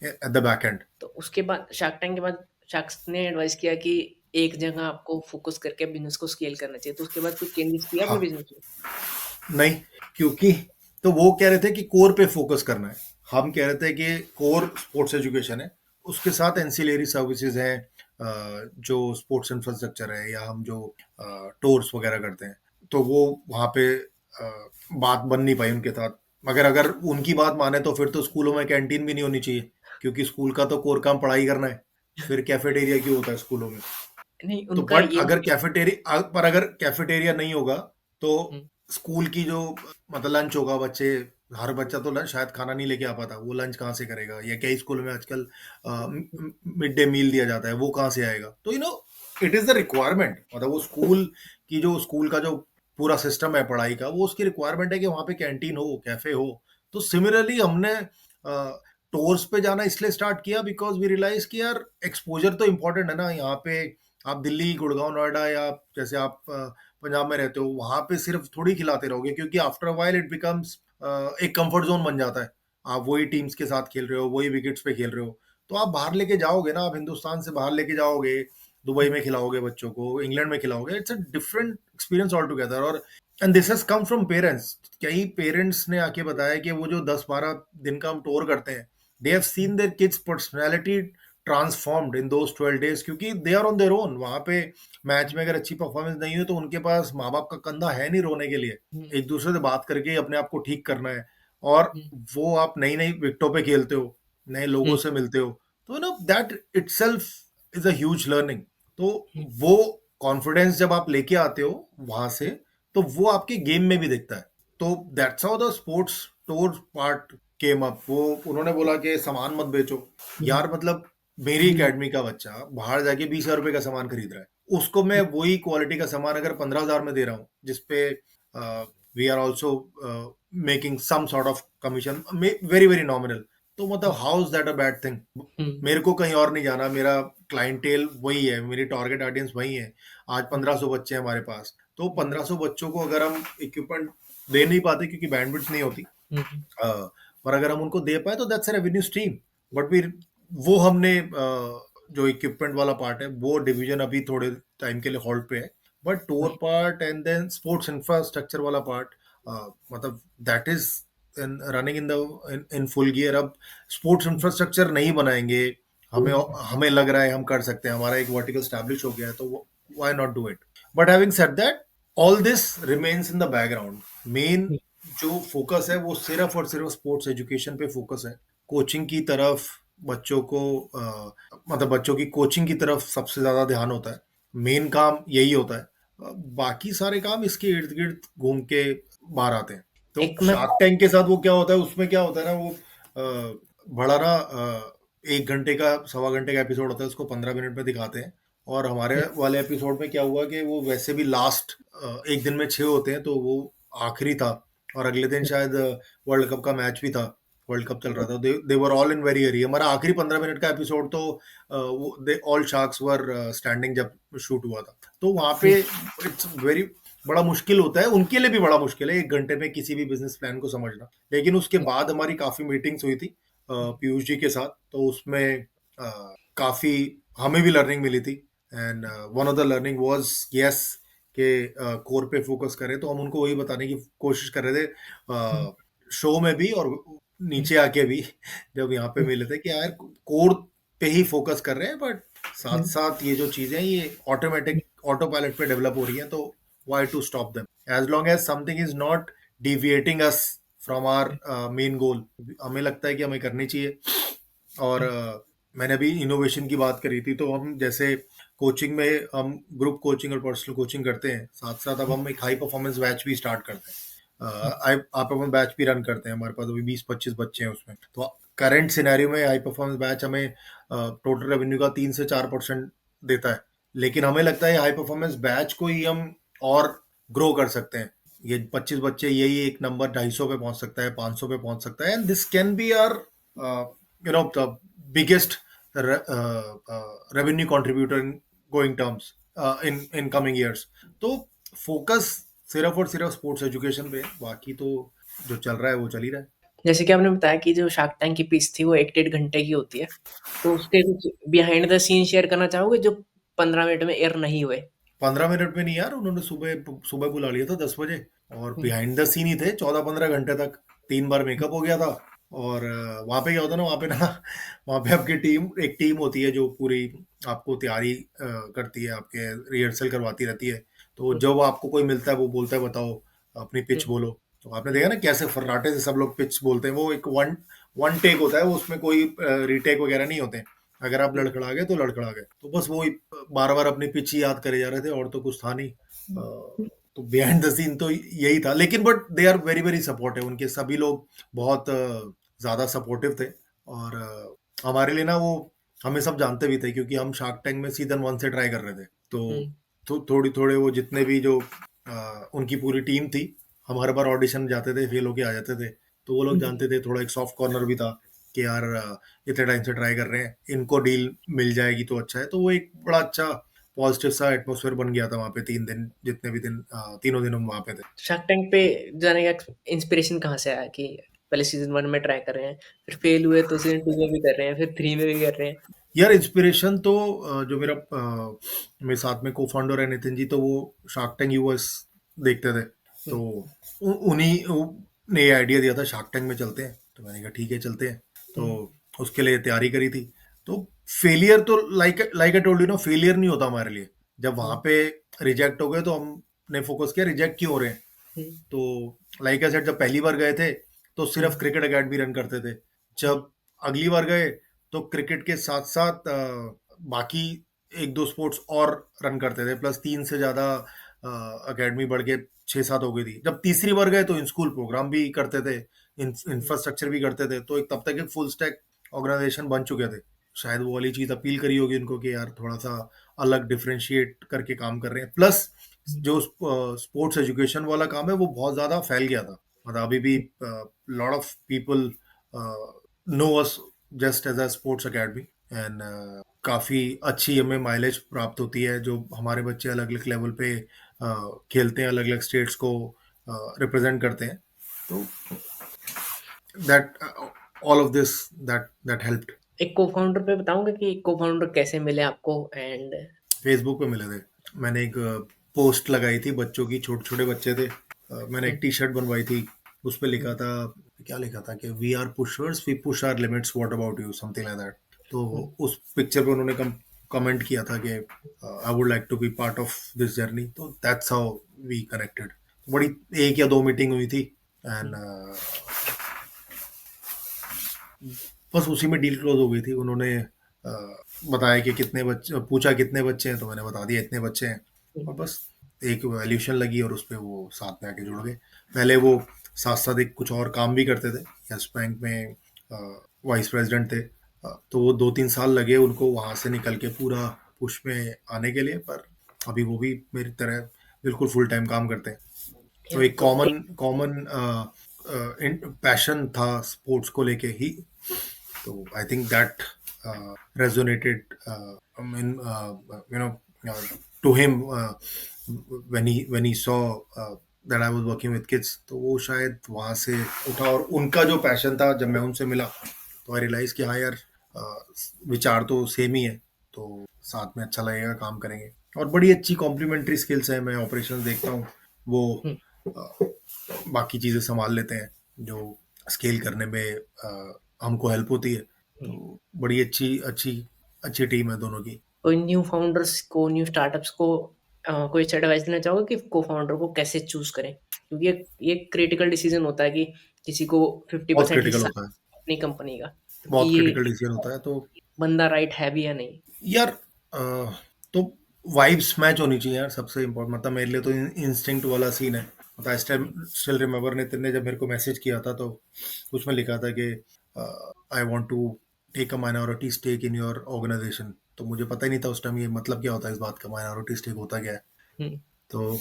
Speaker 3: at the back and.
Speaker 2: तो उसके बाद शार्क टैंक के बाद शार्क ने एडवाइस किया कि एक जगह आपको फोकस करके बिजनेस को स्केल करना चाहिए, तो उसके बाद कुछ चेंजेस किया अपने
Speaker 3: हाँ,
Speaker 2: बिजनेस में?
Speaker 3: नहीं, क्योंकि तो वो कह रहे थे कि कोर पे फोकस करना है, हम कह रहे थे कि कोर स्पोर्ट्स एजुकेशन है, उसके साथ एंसिलरी सर्विसेज हैं, जो स्पोर्ट्स इंफ्रास्ट्रक्चर है, या हम जो टूर्स वगैरह करते हैं, तो वो वहाँ पे बात बन नहीं पाई उनके साथ। मगर अगर उनकी बात माने तो फिर तो स्कूलों में कैंटीन भी नहीं होनी चाहिए, क्योंकि स्कूल का तो कोर काम पढ़ाई करना है, फिर कैफेटेरिया क्यों होता है स्कूलों में?
Speaker 2: नहीं,
Speaker 3: तो
Speaker 2: उनका
Speaker 3: बट
Speaker 2: ये
Speaker 3: अगर
Speaker 2: भी।
Speaker 3: कैफेटेरिया, पर अगर कैफेटेरिया नहीं होगा तो
Speaker 2: हम्म,
Speaker 3: स्कूल की जो मतलब लंच होगा, बच्चे, हर बच्चा तो लंच शायद खाना नहीं लेके आ पाता, वो लंच कहाँ से करेगा? या कई स्कूल में आजकल मिड डे मील दिया जाता है, वो कहाँ से आएगा? तो इट इज द रिक्वायरमेंट, मतलब वो स्कूल की जो स्कूल का जो पूरा सिस्टम है पढ़ाई का, वो उसकी रिक्वायरमेंट है कि वहाँ पे कैंटीन हो, कैफे हो। तो सिमिलरली हमने टूर्स पे जाना इसलिए स्टार्ट किया बिकॉज वी रियलाइज कि यार एक्सपोजर तो इम्पोर्टेंट है ना। यहाँ पे आप दिल्ली, गुड़गांव, नोएडा, या जैसे आप पंजाब में रहते हो, वहां पे सिर्फ थोड़ी खिलाते रहोगे, क्योंकि after a while it becomes एक कंफर्ट जोन बन जाता है। आप वही टीम्स के साथ खेल रहे हो, वही विकेट्स पे खेल रहे हो, तो आप बाहर लेके जाओगे ना, आप हिंदुस्तान से बाहर लेके जाओगे, दुबई में खिलाओगे बच्चों को, इंग्लैंड में खिलाओगे, it's a different experience all together. और and this has come from parents. कई पेरेंट्स ने आके बताया कि वो जो 10-12 दिन का हम टूर करते हैं, they have seen their kids personality transformed in those 12 days, क्योंकि they are on their own. वहां पे मैच में अगर अच्छी परफॉर्मेंस नहीं हुई तो उनके पास माँ बाप का कंधा है नहीं रोने के लिए,
Speaker 2: हम्म,
Speaker 3: एक दूसरे से बात करके ही अपने आप को ठीक करना है। और
Speaker 2: हम्म,
Speaker 3: वो आप नई नई विकेटों पे खेलते हो, नए लोगों से मिलते हो, तो ना that itself is a huge learning. तो वो कॉन्फिडेंस जब आप लेके आते हो वहां से, तो वो आपके गेम में भी दिखता है। तो that's how the sports tour part came up. वो उन्होंने बोला कि सामान मत बेचो यार, मतलब मेरी एकेडमी का बच्चा बाहर जाके 20,000 रुपए का सामान खरीद रहा है, उसको मैं वही क्वालिटी का सामान अगर 15,000 में दे रहा हूँ, जिसपे we are also making some sort of commission, very very nominal, तो मतलब how is that a bad thing? मेरे को कहीं और नहीं जाना, मेरा क्लाइंटेल वही है, मेरी टारगेट ऑडियंस वही है। आज 1500 बच्चे हैं हमारे पास, तो 1500 बच्चों को अगर हम इक्विपमेंट दे नहीं पाते क्योंकि बैंडविड्थ नहीं होती, पर अगर हम उनको दे पाए तो दैट्स रेवेन्यू स्ट्रीम। बट फिर वो हमने जो इक्विपमेंट वाला पार्ट है वो डिवीजन अभी थोड़े टाइम के लिए होल्ड पे है। But tour part and then sports infrastructure वाला पार्ट, मतलब that is running in full gear. अब स्पोर्ट्स इंफ्रास्ट्रक्चर नहीं बनाएंगे, हमें हमें लग रहा है हम कर सकते हैं, हमारा एक वर्टिकल स्टैब्लिश हो गया है, तो why not do it? But having said that, all this remains in the background. Main जो फोकस है वो सिर्फ और सिर्फ स्पोर्ट्स एजुकेशन पे फोकस है। कोचिंग की तरफ बच्चों को मतलब बच्चों की कोचिंग की तरफ सबसे ज्यादा ध्यान होता है, मेन काम यही होता है। बाकी सारे काम इसके इर्द गिर्द घूम के बाहर आते हैं। तो
Speaker 2: एक मैं
Speaker 3: शार्क टैंक के साथ वो क्या होता है, उसमें क्या होता है ना, वो बड़ा ना 1 घंटे का 1.25 घंटे का एपिसोड होता है, उसको 15 मिनट में दिखाते हैं। और हमारे वाले एपिसोड में क्या हुआ कि वो वैसे भी लास्ट एक दिन में 6 होते हैं, तो वो आखिरी था, और अगले दिन शायद वर्ल्ड कप का मैच भी था, वर्ल्ड कप चल रहा था। दे वर ऑल इन वेरी हरी। हमारा आखिरी 15 मिनट का एपिसोड तो they all sharks were standing जब शूट हुआ था। तो वहां पे इट्स वेरी बड़ा मुश्किल होता है, उनके लिए भी बड़ा मुश्किल है 1 घंटे में किसी भी बिजनेस प्लान को समझना। लेकिन उसके बाद हमारी काफी मीटिंग्स हुई थी पीयूष जी के साथ, तो उसमें काफी हमें भी लर्निंग मिली थी। And one of the learning was yes के कोर पे फोकस करें, तो हम उनको वही बताने की कोशिश कर रहे थे शो में भी और नीचे आके भी, जब यहाँ पे मिले थे, कि यार कोर पे ही फोकस कर रहे हैं, बट साथ साथ ये जो चीजें हैं ये ऑटोमेटिक ऑटो पायलट पे डेवलप हो रही हैं, तो why to stop them as long as something is not deviating us from our main goal? हमें लगता है कि हमें करनी चाहिए। और मैंने अभी इनोवेशन की बात करी थी, तो हम जैसे कोचिंग में हम ग्रुप कोचिंग और पर्सनल कोचिंग करते हैं, साथ साथ अब हम एक हाई परफॉर्मेंस बैच भी स्टार्ट करते हैं। आप अपन बैच भी रन करते हैं, हमारे पास अभी 20-25 बच्चे हैं उसमें। तो करंट सिनेरियो में हाई परफॉर्मेंस बैच हमें टोटल रेवेन्यू का 3 से 4% देता है, लेकिन हमें लगता है हाई परफॉर्मेंस बैच को ही हम और ग्रो कर सकते हैं। ये 25 बच्चे, यही एक नंबर 250 पे पहुंच सकता है, 500 पे पहुंच सकता है, and this can be our the biggest revenue contributor in going terms in coming years. तो फोकस सिर्फ और सिर्फ स्पोर्ट्स एजुकेशन पे, बाकी तो जो चल रहा है वो चल ही रहा है।
Speaker 2: जैसे कि आपने बताया कि जो शार्क टैंक की पिच थी वो 1-1.5 घंटे की होती है, तो उसके कुछ बिहाइंड द सीन शेयर करना चाहोगे जो 15 मिनट में एयर नहीं हुए?
Speaker 3: 15 मिनट में नहीं यार, उन्होंने सुबह सुबह बुला लिया था 10 बजे, और बिहाइंड द सीन ही थे 14-15 घंटे तक। 3 बार मेकअप हो गया था। और वहाँ पे क्या होता है ना, वहाँ पे ना वहाँ पे आपकी एक टीम होती है जो पूरी आपको तैयारी करती है, आपके रिहर्सल करवाती रहती है। तो जब आपको कोई मिलता है वो बोलता है बताओ अपनी पिच बोलो, तो आपने देखा ना कैसे फर्राटे से सब लोग पिच बोलते हैं। वो एक वन वन टेक होता है, वो उसमें कोई रीटेक वगैरह नहीं होते। अगर आप लड़खड़ा गए तो लड़खड़ा गए, तो बस वो बार बार अपनी पिच ही याद करे जा रहे थे, और तो कुछ था नहीं। तो बिहाइंड द सीन तो यही था, लेकिन but they are very very supportive, उनके सभी लोग बहुत ज्यादा सपोर्टिव थे। और हमारे लिए ना वो, हमें सब जानते भी थे क्योंकि हम शार्क टैंक में सीजन 1 से ट्राई कर रहे थे। तो थोड़ी थोड़े वो जितने भी जो उनकी पूरी टीम थी, हम हर बार ऑडिशन जाते थे, फेल होके आ जाते थे, तो वो लोग जानते थे। थोड़ा एक सॉफ्ट कॉर्नर भी था कि यार इतने टाइम से ट्राई कर रहे हैं, इनको डील मिल जाएगी तो अच्छा है। तो वो एक बड़ा अच्छा पॉजिटिव सा एटमोसफेयर बन गया था वहाँ पे 3 दिन, जितने भी दिन, तीनों दिन हम वहाँ पे थे।
Speaker 2: शार्क टैंक पे जाने का इंस्पिरेशन कहाँ से आया कि पहले सीजन 1 में ट्राई कर रहे हैं, फिर फेल हुए तो सीजन 2 में भी कर रहे हैं, फिर 3 में भी कर रहे हैं?
Speaker 3: यार इंस्पिरेशन तो जो मेरा मेरे साथ में को फाउंडर है नितिन जी, तो वो शार्क टैंक यूएस देखते थे, तो उन्हीं ने ये आइडिया दिया था शार्क टैंक में चलते हैं। तो मैंने कहा ठीक है चलते हैं। तो उसके लिए तैयारी करी थी। तो फेलियर तो लाइक आई टोल्ड यू ना, फेलियर नहीं होता हमारे लिए। जब वहां पे रिजेक्ट हो गए तो हमने फोकस किया रिजेक्ट क्यों हो रहे हैं। तो लाइक आई सेड, जब पहली बार गए थे तो सिर्फ क्रिकेट अकेडमी रन करते थे। जब अगली बार गए तो क्रिकेट के साथ साथ बाकी एक दो स्पोर्ट्स और रन करते थे, प्लस 3 से ज्यादा अकेडमी बढ़ के 6-7 हो गई थी। जब तीसरी बार गए तो इन स्कूल प्रोग्राम भी करते थे, इंफ्रास्ट्रक्चर भी करते थे, तो एक तब तक एक फुल स्टैक ऑर्गेनाइजेशन बन चुके थे। शायद वो वाली चीज अपील करी होगी उनको कि यार थोड़ा सा अलग डिफरेंशिएट करके काम कर रहे हैं। प्लस जो स्पोर्ट्स एजुकेशन वाला काम है वो बहुत ज्यादा फैल गया था, मतलब अभी भी lot of people know us just as a sports academy, and काफी अच्छी हमें माइलेज प्राप्त होती है। जो हमारे बच्चे अलग अलग लेवल पे खेलते हैं, अलग अलग स्टेट्स को रिप्रेजेंट करते हैं, तो that all of this that helped.
Speaker 2: एक को-फाउंडर पे बताऊँगा कि को-फाउंडर कैसे मिले आपको एंड
Speaker 3: फेसबुक पे मिले थे। मैंने एक पोस्ट लगाई थी बच्चों की, छोटे छोटे बच्चे थे। मैंने एक
Speaker 2: हुँ,
Speaker 3: टी शर्ट बनवाई थी, उस पे
Speaker 2: हुँ,
Speaker 3: लिखा था, क्या लिखा था कि we are pushers, we push our limits, what about you, something like that. तो
Speaker 2: हुँ,
Speaker 3: उस पिक्चर पे उन्होंने कमेंट किया था कि I would like to be part of this journey, तो दैट्स हाउ वी कनेक्टेड। बड़ी एक या दो मीटिंग हुई थी, एंड
Speaker 2: हुँ,
Speaker 3: बस उसी में डील क्लोज हो गई थी। उन्होंने बताया कि कितने बच्चे, पूछा कितने बच्चे हैं, तो मैंने बता दिया इतने बच्चे हैं,
Speaker 2: हुँ,
Speaker 3: और बस एक वैल्यूशन लगी और उस पे वो साथ में आके जुड़ गए। पहले वो साथ साथ एक कुछ और काम भी करते थे, यस बैंक में वाइस प्रेसिडेंट थे। तो वो 2-3 साल लगे उनको वहां से निकल के पूरा पुश में आने के लिए, पर अभी वो भी मेरी तरह बिल्कुल फुल टाइम काम करते हैं। तो
Speaker 2: या
Speaker 3: एक
Speaker 2: तो
Speaker 3: कॉमन कॉमन पैशन था स्पोर्ट्स को लेके ही, तो I think that resonated you know uh, to him when he saw that I was working with kids, तो वो शायद वहां से उठा। और उनका जो पैशन था, जब मैं उनसे मिला तो आई रियलाइज कि हाँ यार, विचार तो सेम ही है, तो साथ में अच्छा लगेगा, काम करेंगे। और बड़ी अच्छी कॉम्प्लीमेंट्री स्किल्स है। मैं ऑपरेशन देखता हूँ, वो
Speaker 2: हुँ,
Speaker 3: बाकी चीजें संभाल लेते हैं जो स्केल करने में हमको हेल्प होती है।
Speaker 2: हुँ।
Speaker 3: तो बड़ी अच्छी अच्छी अच्छी टीम है दोनों की।
Speaker 2: कोई न्यू फाउंडर्स को, न्यू स्टार्टअप्स को कोई अच्छा एडवाइस देना चाहोगे कि को-फाउंडर को कैसे चूज़ करें? क्योंकि ये क्रिटिकल डिसीज़न होता है कि किसी को
Speaker 3: बहुत
Speaker 2: 50%
Speaker 3: क्रिटिकल
Speaker 2: हिस्सा
Speaker 3: होता है,
Speaker 2: अपनी कंपनी का, तो कि
Speaker 3: बहुत
Speaker 2: ये
Speaker 3: क्रिटिकल डिसीजन होता है। तो
Speaker 2: बंदा राइट है भी या नहीं?
Speaker 3: यार तो वाइब्स मैच होनी चाहिए यार, सबसे इम्पोर्टेंट। मतलब मेरे लिए तो इंस्टिंक्ट वाला सीन है। मतलब स्टिल रिमेम्बर नितिन ने जब मेरे को मैसेज किया था, तो उसमें लिखा था कि I want to take a minority stake in your organisation. तो मुझे पता ही नहीं था उस टाइम ये मतलब क्या होता है, इस बात का माइनॉरिटी स्टेक होता क्या है।
Speaker 2: हुँ,
Speaker 3: तो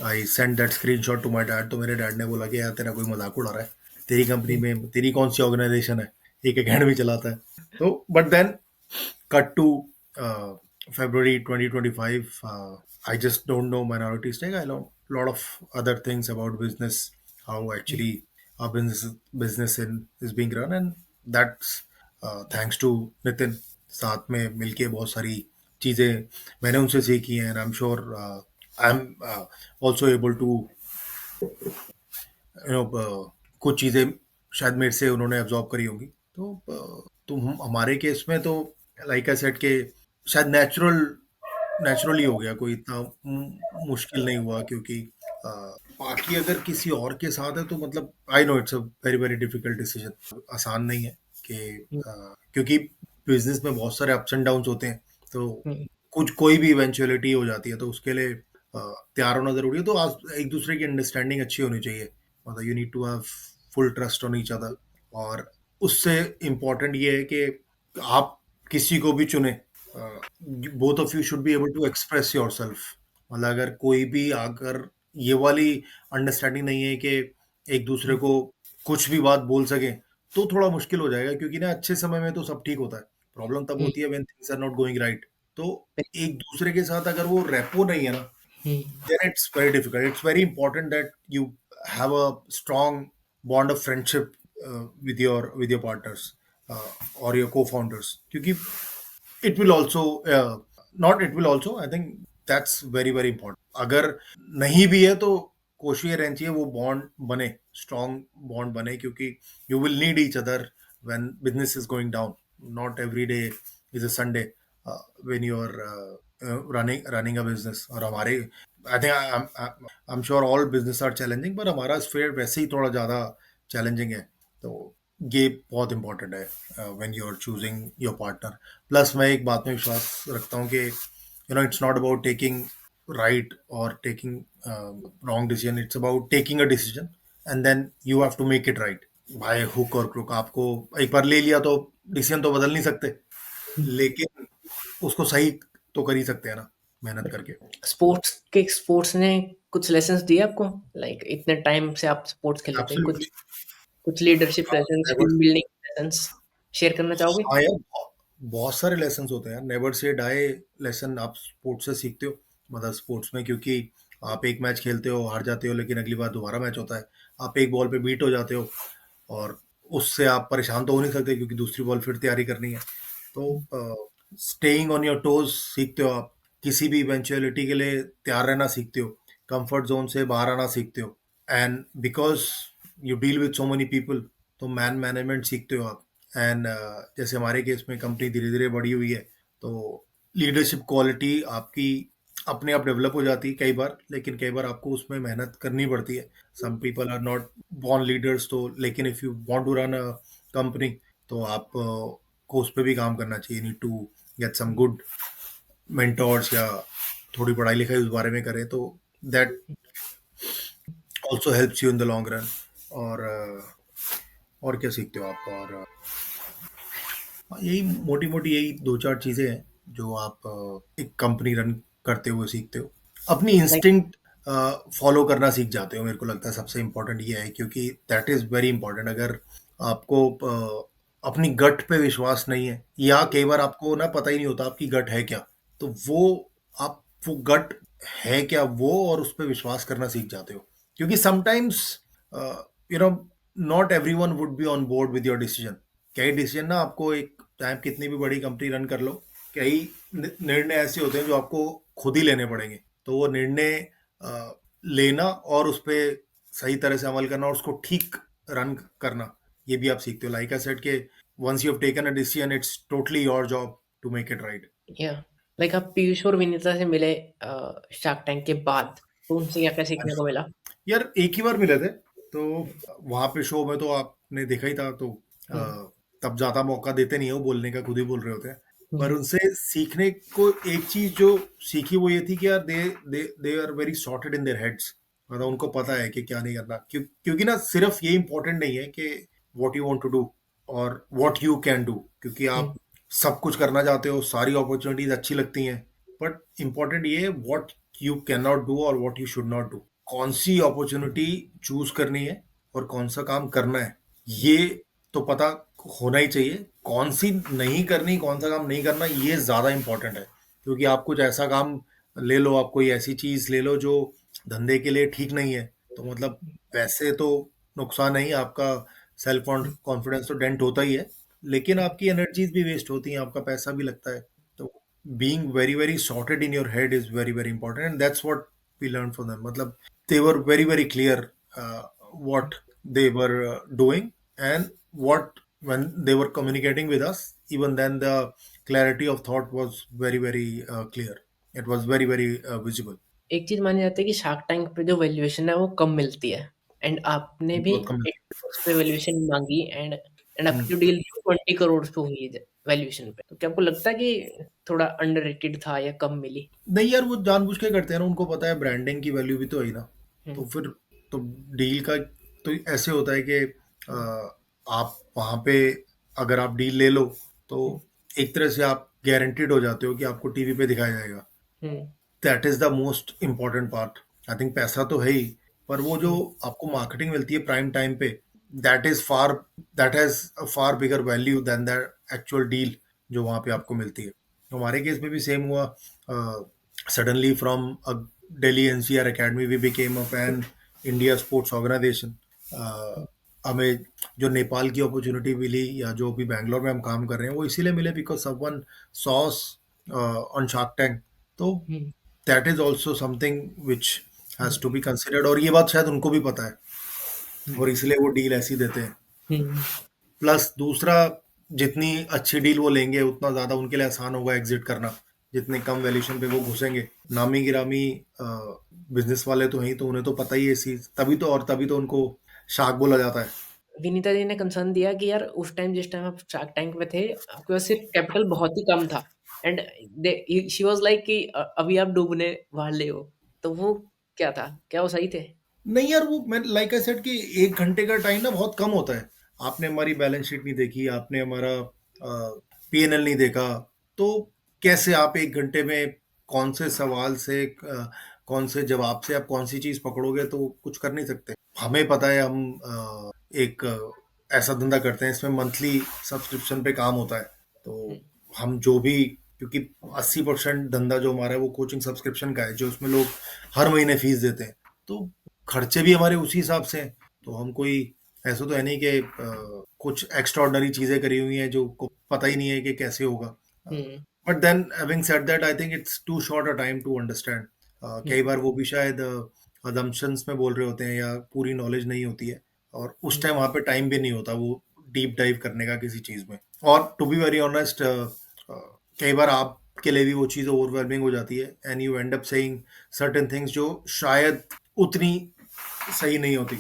Speaker 3: I send that screenshot to my dad. तो मेरे डैड ने बोला कि यार तेरा कोई मजाक उड़ा रहा है, तेरी कंपनी
Speaker 2: हुँ,
Speaker 3: में तेरी कौन सी ऑर्गेनाइजेशन है, एक एकेडमी चलाता है। तो but then cut to uh, February 2025. I just don't know minority stake. I know a lot of other things about business, how
Speaker 2: hmm,
Speaker 3: actually our business is being run, and that's thanks to Nitin। साथ में मिलके बहुत सारी चीज़ें मैंने उनसे सीखी हैं, and I'm sure I'm also able to कुछ चीज़ें शायद मेरे से उन्होंने एब्जॉर्ब करी होंगी। तो हमारे केस में तो लाइक आई सेड के शायद नेचुरली हो गया, कोई इतना मुश्किल नहीं हुआ। क्योंकि अ, बाकी अगर किसी और के साथ है तो मतलब I know it's a very very difficult decision, आसान नहीं है कि
Speaker 2: हुँ,
Speaker 3: क्योंकि बिजनेस में बहुत सारे अप्स एंड डाउन्स होते हैं। तो
Speaker 2: हुँ,
Speaker 3: कुछ कोई भी इवेंचुअलिटी हो जाती है, तो उसके लिए तैयार होना जरूरी है। तो आज एक दूसरे की अंडरस्टैंडिंग अच्छी होनी चाहिए, मतलब you need to have full trust on each other. और उससे इम्पोर्टेंट ये है कि आप किसी को भी चुने, both of you should be able to express yourself. मतलब अगर कोई भी अगर ये वाली अंडरस्टैंडिंग नहीं है कि एक दूसरे
Speaker 2: हुँ,
Speaker 3: को कुछ भी बात बोल सके, तो थोड़ा मुश्किल हो जाएगा। क्योंकि ना अच्छे समय में तो सब ठीक होता है, प्रॉब्लम तब
Speaker 2: हुँ,
Speaker 3: होती है when things are not going right. तो एक दूसरे के साथ अगर वो रेपो नहीं है ना,
Speaker 2: हुँ,
Speaker 3: then it's very difficult. It's very important that you have a strong bond of friendship with your partners or your co-founders. क्योंकि it will also not it will also I think that's very very important। अगर नहीं भी है तो कोशिश ये रहनी चाहिए वो बॉन्ड बने, स्ट्रॉन्ग बॉन्ड बने, क्योंकि you will need each other when business is going down. Not every day is a Sunday when you are running a business. और हमारे I think I am sure all business are challenging, पर हमारा sphere वैसे ही थोड़ा ज़्यादा challenging है। तो ये बहुत इंपॉर्टेंट है when you are choosing your partner. Plus मैं एक बात में विश्वास रखता हूँ कि it's not about taking right और taking wrong decision, it's about taking a decision and then you have to make it right by hook और क्रुक। आपको एक बार ले लिया तो डिसीजन तो बदल नहीं सकते, लेकिन उसको सही तो कर ही सकते हैं ना, मेहनत करके।
Speaker 2: स्पोर्ट्स ने कुछ लेसन्स दिए आपको? लाइक इतने टाइम से आप स्पोर्ट्स खेल रहे थे, कुछ
Speaker 3: एब्सोल्युटली।
Speaker 2: कुछ leadership lessons, team building lessons share करना चाहोगे?
Speaker 3: हाँ यार, बहुत सारे लेसन होते हैं यार। नेवर से डाई लेसन आप स्पोर्ट्स से सीखते हो, मतलब स्पोर्ट्स में, क्योंकि आप एक मैच खेलते हो, हार जाते हो, लेकिन अगली बार दोबारा मैच होता है। आप एक बॉल पे बीट हो जाते हो और उससे आप परेशान तो हो नहीं सकते, क्योंकि दूसरी बॉल फिर तैयारी करनी है। तो स्टेइंग ऑन योर टोज सीखते हो आप, किसी भी इवेंचुअलिटी के लिए तैयार रहना सीखते हो, कंफर्ट जोन से बाहर आना सीखते हो। And because you deal with so many people, तो मैन मैनेजमेंट सीखते हो आप। एंड जैसे हमारे केस में कंपनी धीरे धीरे बड़ी हुई है, तो लीडरशिप क्वालिटी आपकी अपने आप डेवलप हो जाती है कई बार, लेकिन कई बार आपको उसमें मेहनत करनी पड़ती है। Some people are not born leaders, तो लेकिन if you want to run a company, तो आप को उस पर भी काम करना चाहिए। Need to get some good mentors, या थोड़ी पढ़ाई लिखाई उस बारे में करें, तो that also helps you in the long run. और और क्या सीखते हो आप? और यही मोटी मोटी यही दो चार चीजें हैं जो आप एक कंपनी रन करते हुए सीखते हो। अपनी
Speaker 2: लाइक
Speaker 3: इंस्टिंक्ट फॉलो करना सीख जाते हो, मेरे को लगता है सबसे इम्पोर्टेंट ये है, क्योंकि दैट इज वेरी इंपॉर्टेंट। अगर आपको अपनी गट पे विश्वास नहीं है, या कई बार आपको ना पता ही नहीं होता आपकी गट है क्या, तो वो गट है क्या वो, और उस पर विश्वास करना सीख जाते हो। क्योंकि sometimes you know not everyone would be on board with your decision. कई डिसीजन ना आपको, एक चाहे आप कितनी भी बड़ी कंपनी रन कर लो, कई निर्णय ऐसे होते हैं जो आपको खुद ही लेने पड़ेंगे। तो वो निर्णय लेना और उस पर सही तरह से अमल करना और उसको ठीक रन करना, ये भी आप सीखते हो। लाइक आई सेड के once you have taken a decision, it's totally your job to make it right.
Speaker 2: या लाइक आप पीयूष और विनीता से मिले शार्क टैंक के बाद, तो उनसे क्या क्या सीखने को मिला?
Speaker 3: यार एक ही बार मिले थे, तो वहां पे शो में तो आपने देखा ही था, तो
Speaker 2: हम्म,
Speaker 3: तब ज्यादा मौका देते नहीं है वो बोलने का, खुद ही बोल रहे होते हैं। पर
Speaker 2: हम्म,
Speaker 3: उनसे सीखने को एक चीज जो सीखी वो ये थी कि यार they they they are very sorted in their heads. मतलब उनको पता है कि क्या नहीं करना, क्योंकि ना सिर्फ ये इंपॉर्टेंट नहीं है कि what you want to do और व्हाट यू कैन डू, क्योंकि
Speaker 2: हम्म,
Speaker 3: आप सब कुछ करना चाहते हो, सारी अपॉर्चुनिटीज अच्छी लगती हैं, बट इंपॉर्टेंट ये है what you can not do और what you should not do. कौन सी अपॉर्चुनिटी चूज करनी है और कौन सा काम करना है, ये तो पता होना ही चाहिए। कौन सी नहीं करनी, कौन सा काम नहीं करना, ये ज्यादा इंपॉर्टेंट है। क्योंकि आप कुछ ऐसा काम ले लो, आप कोई ऐसी चीज ले लो जो धंधे के लिए ठीक नहीं है, तो मतलब वैसे तो नुकसान नहीं, आपका सेल्फ कॉन्फिडेंस तो डेंट होता ही है, लेकिन आपकी एनर्जीज भी वेस्ट होती हैं, आपका पैसा भी लगता है। तो being very very sorted in your head is very very important, and that's what we learn from them. मतलब they were very very clear what they were doing, and what when they were communicating with us, even then the clarity of thought was very very clear. It was very very visible.
Speaker 2: एक चीज मानी जाती है कि shark tank पे जो valuation है वो कम मिलती है, एंड आपने भी
Speaker 3: बहुत कम।
Speaker 2: 80 करोड़ पे वैल्यूएशन मांगी, एंड आपकी
Speaker 3: हम्म।
Speaker 2: जो डील 20 करोड़ पे हुई है वैल्यूएशन पे, तो क्या आपको लगता है कि थोड़ा अंडररेटेड था या कम मिली?
Speaker 3: नहीं यार, वो जानबूझ के करते हैं ना, उनको पता है ब्रांडिंग की वैल्यू भी तो है ना। तो
Speaker 2: हम्म,
Speaker 3: फिर तो डील का तो ऐसे होता है कि आप वहाँ पे अगर आप डील ले लो, तो
Speaker 2: हम्म,
Speaker 3: एक तरह से आप गारंटीड हो जाते हो कि आपको टीवी पे दिखाया जाएगा।
Speaker 2: Hmm,
Speaker 3: that is the most important part. I think पैसा तो है ही, पर वो जो
Speaker 2: हम्म,
Speaker 3: आपको मार्केटिंग मिलती है प्राइम टाइम पे, that is far that has a far bigger value than the actual deal जो वहाँ पे आपको मिलती है। हमारे केस में भी सेम हुआ। Suddenly from a Delhi NCR academy we became a pan India sports organisation. हमें जो नेपाल की अपॉर्चुनिटी मिली, या जो भी बैंगलोर में हम काम कर रहे हैं, वो इसीलिए मिले because someone saw us on Shark Tank. तो
Speaker 2: hmm,
Speaker 3: that is also something which has to be considered, और ये बात शायद उनको भी पता है,
Speaker 2: हम्म,
Speaker 3: और इसलिए वो डील ऐसी देते हैं।
Speaker 2: हम्म,
Speaker 3: प्लस दूसरा, जितनी अच्छी डील वो लेंगे उतना ज्यादा उनके लिए आसान होगा एग्जिट करना। जितने कम वैल्यूएशन पे वो घुसेंगे, नामी गिरामी बिजनेस वाले तो हैं ही, तो उन्हें तो पता ही है इस चीज, तभी तो उनको शार्क बोला जाता है।
Speaker 2: विनीता जी ने कंसर्न दिया कि यार उस टाइम जिस टाइम आप शार्क टैंक में थे आपके पास सिर्फ कैपिटल बहुत ही कम था एंड शी वाज लाइक कि अभी आप डूबने वाले हो, तो वो क्या था, क्या वो सही थे?
Speaker 3: नहीं यार, वो मैं लाइक आई सेड कि 1 घंटे का टाइम ना बहुत कम होता है। आपने हमारी बैलेंस शीट नहीं देखी, आपने हमारा पीएनएल नहीं देखा, तो कैसे आप 1 घंटे में कौन से सवाल से कौन से जवाब से आप कौन सी चीज पकड़ोगे, तो कुछ कर नहीं सकते। हमें पता है, हम एक ऐसा धंधा करते हैं, इसमें मंथली सब्सक्रिप्शन पे काम होता है। तो
Speaker 2: हम्म,
Speaker 3: हम जो भी, क्योंकि 80% धंधा जो हमारा है वो कोचिंग सब्सक्रिप्शन का है, जो उसमें लोग हर महीने फीस देते हैं, तो खर्चे भी हमारे उसी हिसाब से हैं। तो हम कोई ऐसा तो है नहीं कि कुछ एक्स्ट्राऑर्डिनरी चीजें करी हुई हैं जो को पता ही नहीं है कि कैसे होगा।
Speaker 2: Hmm,
Speaker 3: but then having said that, I think it's too short a time to understand. कई
Speaker 2: हम्म,
Speaker 3: बार वो भी शायद अजम्पशंस में बोल रहे होते हैं या पूरी नॉलेज नहीं होती है, और उस टाइम वहाँ पे टाइम भी नहीं होता वो डीप डाइव करने का किसी चीज में। और टू बी वेरी ऑनेस्ट, कई बार आपके लिए भी वो चीज़ ओवरवेलमिंग हो जाती है, and you and up saying certain things जो शायद उतनी सही नहीं होती,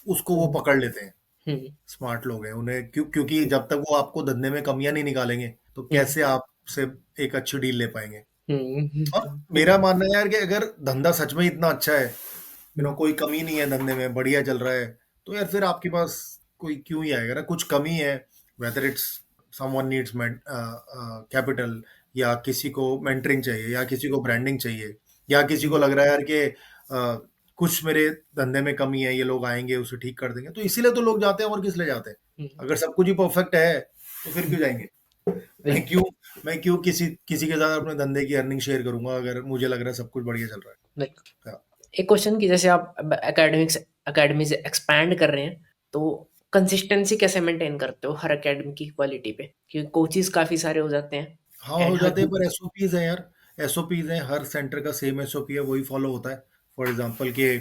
Speaker 3: उसको वो पकड़ लेते हैं।
Speaker 2: हम्म,
Speaker 3: स्मार्ट लोग हैं, उन्हें क्योंकि जब तक वो आपको धंधे में कमियां नहीं निकालेंगे, तो
Speaker 2: हम्म,
Speaker 3: कैसे आपसे एक अच्छी डील ले पाएंगे। और
Speaker 2: हम्म,
Speaker 3: मेरा मानना है यार कि अगर धंधा सच में इतना अच्छा है,
Speaker 2: हम्म,
Speaker 3: कोई कमी नहीं है धंधे में, बढ़िया चल रहा है, तो यार फिर आपके पास कोई क्यों ही आएगा ना। कुछ कमी है, whether it's someone needs capital, या किसी को मेंटरिंग चाहिए, या किसी को ब्रांडिंग चाहिए, या किसी को लग रहा है यार कि कुछ मेरे धंधे में कमी है, ये लोग आएंगे उसे ठीक कर देंगे, तो इसीलिए तो लोग जाते हैं, और किस लिए जाते हैं।
Speaker 2: हम्म,
Speaker 3: अगर सब कुछ ही परफेक्ट है तो फिर क्यों जाएंगे। मैं
Speaker 2: बिल्कुल,
Speaker 3: क्यों मैं क्यों किसी किसी के साथ अपने धंधे की अर्निंग शेयर करूंगा, अगर मुझे लग रहा है सब कुछ बढ़िया चल रहा
Speaker 2: बिल्कुल।
Speaker 3: है। हाँ।
Speaker 2: एक क्वेश्चन की, जैसे आप एकेडमी से एक्सपैंड कर रहे हैं, तो कंसिस्टेंसी कैसे मेंटेन करते हो हर एकेडमी की क्वालिटी पे, क्योंकि कोचेस काफी सारे हो जाते हैं
Speaker 3: हाँ, हो
Speaker 2: एंड हर
Speaker 3: जाते हैं, पर एसओपीज है यार। एसओपीज हैं, हर सेंटर का सेम एसओपी है, वही फॉलो होता है। फॉर एग्जांपल के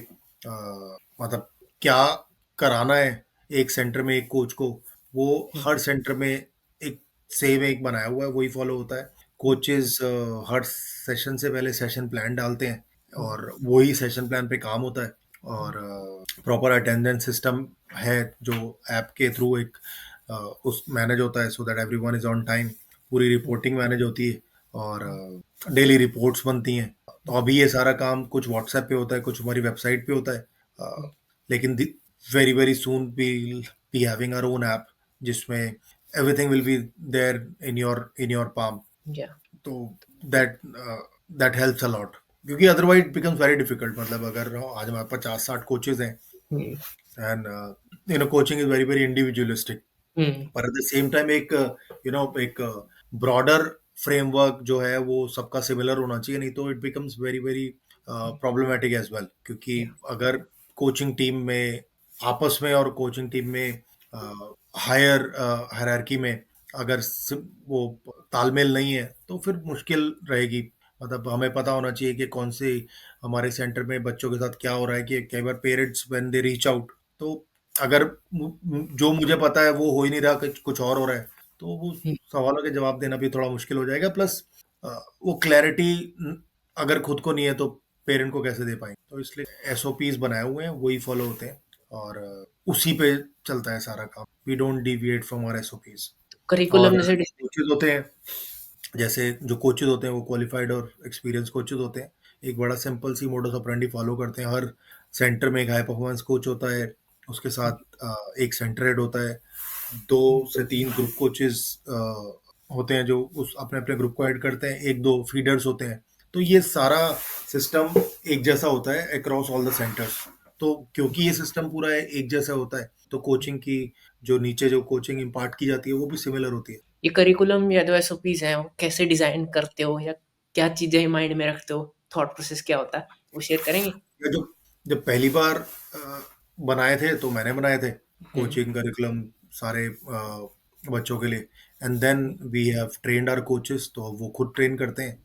Speaker 3: मतलब क्या कराना है एक सेंटर में एक कोच को, वो हर सेंटर में एक सेम एक बनाया हुआ है, वही फॉलो होता है। कोचेस हर सेशन से पहले सेशन प्लान डालते हैं, और वही सेशन प्लान पे काम होता है। और प्रॉपर अटेंडेंस सिस्टम है जो ऐप के थ्रू एक उस मैनेज होता है, so that everyone is on time. पूरी रिपोर्टिंग मैनेज होती है, और डेली रिपोर्ट्स बनती हैं। तो अभी ये सारा काम कुछ व्हाट्सएप पे होता है, कुछ हमारी वेबसाइट पे होता है। लेकिन very very soon we be having our own app, जिसमें everything will be there in your palm.
Speaker 2: या
Speaker 3: तो that that helps a lot, क्योंकि otherwise it becomes very difficult. मतलब अगर आज हमारे 50-60 कोचेज हैं, and coaching is very very individualistic, पर एट द सेम टाइम एक एक ब्रॉडर फ्रेमवर्क जो है वो सबका सिमिलर होना चाहिए, नहीं तो it becomes very very problematic as well. क्योंकि अगर कोचिंग टीम में आपस में और कोचिंग टीम में हायर हायरार्की में अगर वो तालमेल नहीं है, तो फिर मुश्किल रहेगी। मतलब हमें पता होना चाहिए कि कौन से हमारे सेंटर में बच्चों के साथ क्या हो रहा है। कि कई बार parents when they reach out, तो अगर जो मुझे पता है वो हो ही नहीं रहा, कुछ और हो रहा है, तो वो सवालों के जवाब देना भी थोड़ा मुश्किल हो जाएगा। प्लस वो क्लैरिटी अगर खुद को नहीं है, तो पेरेंट को कैसे दे पाएंगे। तो इसलिए एसओपीज बनाए हुए हैं, वही फॉलो होते हैं, और उसी पे चलता है सारा काम। We don't deviate from our SOPs. और
Speaker 2: करिकुलम जैसे
Speaker 3: कोचेज होते हैं, जैसे जो कोचेज होते हैं वो क्वालिफाइड और एक्सपीरियंस कोचेज होते हैं। एक बड़ा सिंपल सी मोडस ऑपरेंडी फॉलो करते हैं। हर सेंटर में एक हाई परफॉर्मेंस कोच होता है, उसके साथ एक सेंटर हेड होता है, 2 से 3 ग्रुप कोचेस होते हैं जो उस अपने अपने ग्रुप को हेड करते हैं, 1-2 फीडर्स होते हैं। तो ये सारा सिस्टम एक जैसा होता है अक्रॉस ऑल द सेंटर्स। तो क्योंकि ये सिस्टम पूरा एक जैसा होता है, तो कोचिंग की जो नीचे जो कोचिंग इम्पार्ट की जाती है वो भी सिमिलर होती है।
Speaker 2: ये करिकुलम या जो एसओपीज हैं वो कैसे डिजाइन करते हो, या क्या चीजें माइंड में रखते हो, थॉट प्रोसेस क्या होता है, वो शेयर करेंगे?
Speaker 3: या जब जब पहली बार बनाए थे, तो मैंने बनाए थे
Speaker 2: हम्म,
Speaker 3: कोचिंग करिकुलम सारे बच्चों के लिए। And then we have trained our coaches, तो वो खुद ट्रेन करते हैं।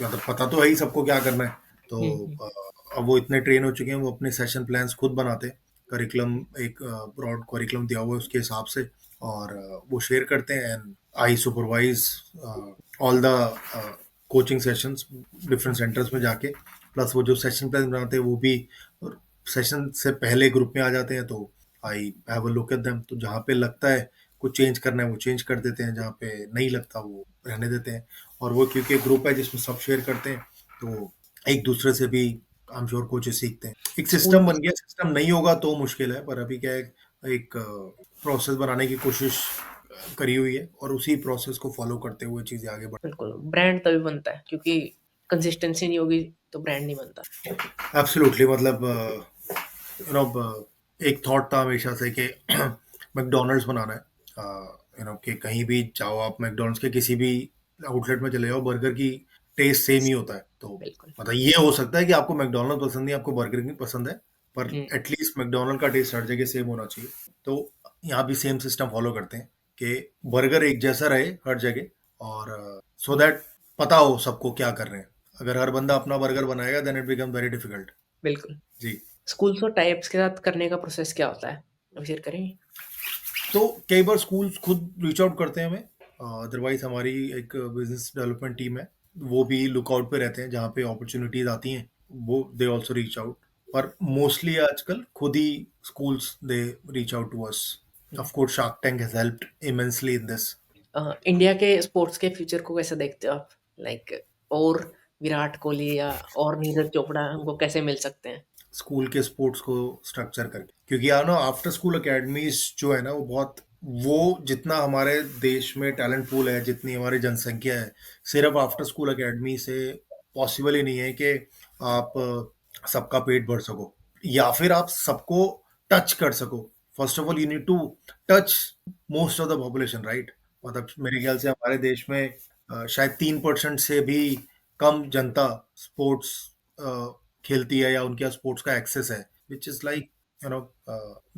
Speaker 3: मतलब पता तो है ही सबको क्या करना है, तो
Speaker 2: हम्म,
Speaker 3: अब वो इतने ट्रेन हो चुके हैं, वो अपने सेशन प्लान्स खुद बनाते हैं। करिकुलम एक ब्रॉड करिकुलम दिया हुआ है उसके हिसाब से, और वो शेयर करते हैं। And I supervise all the coaching sessions different centres में जाके। प्लस वो जो सेशन प्लान बनाते हैं वो भी सेशन से पहले ग्रुप में आ जाते हैं, तो I have a look at them. तो जहाँ पे लगता है कुछ चेंज करना है वो चेंज कर देते हैं, जहाँ पे नहीं लगता वो रहने देते हैं। और वो क्योंकि एक ग्रुप है जिसमें सब शेयर करते हैं, तो एक दूसरे से भी आई एम श्योर कोचेस सीखते हैं। एक
Speaker 2: स्कूल
Speaker 3: सिस्टम बन गया, सिस्टम नहीं होगा तो मुश्किल है, पर अभी क्या है, एक प्रोसेस बनाने की कोशिश करी हुई है और उसी प्रोसेस को फॉलो करते हुए चीजें आगे बढ़।
Speaker 2: बिल्कुल, ब्रांड तभी बनता है क्योंकि कंसिस्टेंसी नहीं होगी तो ब्रांड नहीं बनता।
Speaker 3: एब्सोल्युटली, मतलब यू नो एक थॉट था हमेशा से कि मैकडोनल्ड्स बनाना है। यू नो कि कहीं भी जाओ आप, मैकडोनल्ड्स के किसी भी आउटलेट में चले जाओ, बर्गर की टेस्ट सेम ही होता है। तो
Speaker 2: बिल्कुल।
Speaker 3: मतलब ये हो सकता है कि आपको मैकडोनल्ड पसंद नहीं, आपको बर्गर किंग पसंद है, पर
Speaker 2: हुँ,
Speaker 3: एटलीस्ट मैकडोनल्ड का टेस्ट हर जगह सेम होना चाहिए। तो यहाँ भी सेम सिस्टम फॉलो करते हैं कि बर्गर एक जैसा रहे हर जगह, और सो दैट पता हो सबको क्या कर रहे हैं। अगर हर बंदा अपना बर्गर बनाएगा then it become very difficult.
Speaker 2: बिल्कुल।
Speaker 3: जी।
Speaker 2: स्कूल्स और टाइप्स के साथ करने का प्रोसेस क्या होता है? आप शेयर करेंगे?
Speaker 3: तो कई बार स्कूल्स खुद रीच आउट करते हैं हमें, अदरवाइज हमारी एक बिजनेस डेवलपमेंट टीम है, वो भी लुकआउट पे रहते हैं, जहाँ पे अपॉर्चुनिटीज आती हैं वो दे आल्सो रीच आउट। पर मोस्टली आजकल खुद ही schools they reach out to us.
Speaker 2: Hmm.
Speaker 3: Of course Shark Tank has helped immensely in this.
Speaker 2: India के स्पोर्ट्स के फ्यूचर को कैसे देखते हो आप? लाइक और विराट कोहली या और नीरज चोपड़ा हमको कैसे मिल सकते हैं?
Speaker 3: स्कूल के स्पोर्ट्स को स्ट्रक्चर करके, क्योंकि यार ना आफ्टर स्कूल एकेडमीज जो है ना वो बहुत, वो जितना हमारे देश में टैलेंट पूल है, जितनी हमारी जनसंख्या है, सिर्फ आफ्टर स्कूल एकेडमी से पॉसिबल ही नहीं है कि आप सबका पेट भर सको, या फिर आप सबको टच कर सको। First of all you need to touch most of the population, right? मतलब मेरे ख्याल से हमारे देश में शायद 3% से भी कम जनता स्पोर्ट्स खेलती है या उनके यहाँ स्पोर्ट्स का एक्सेस है, which is like you know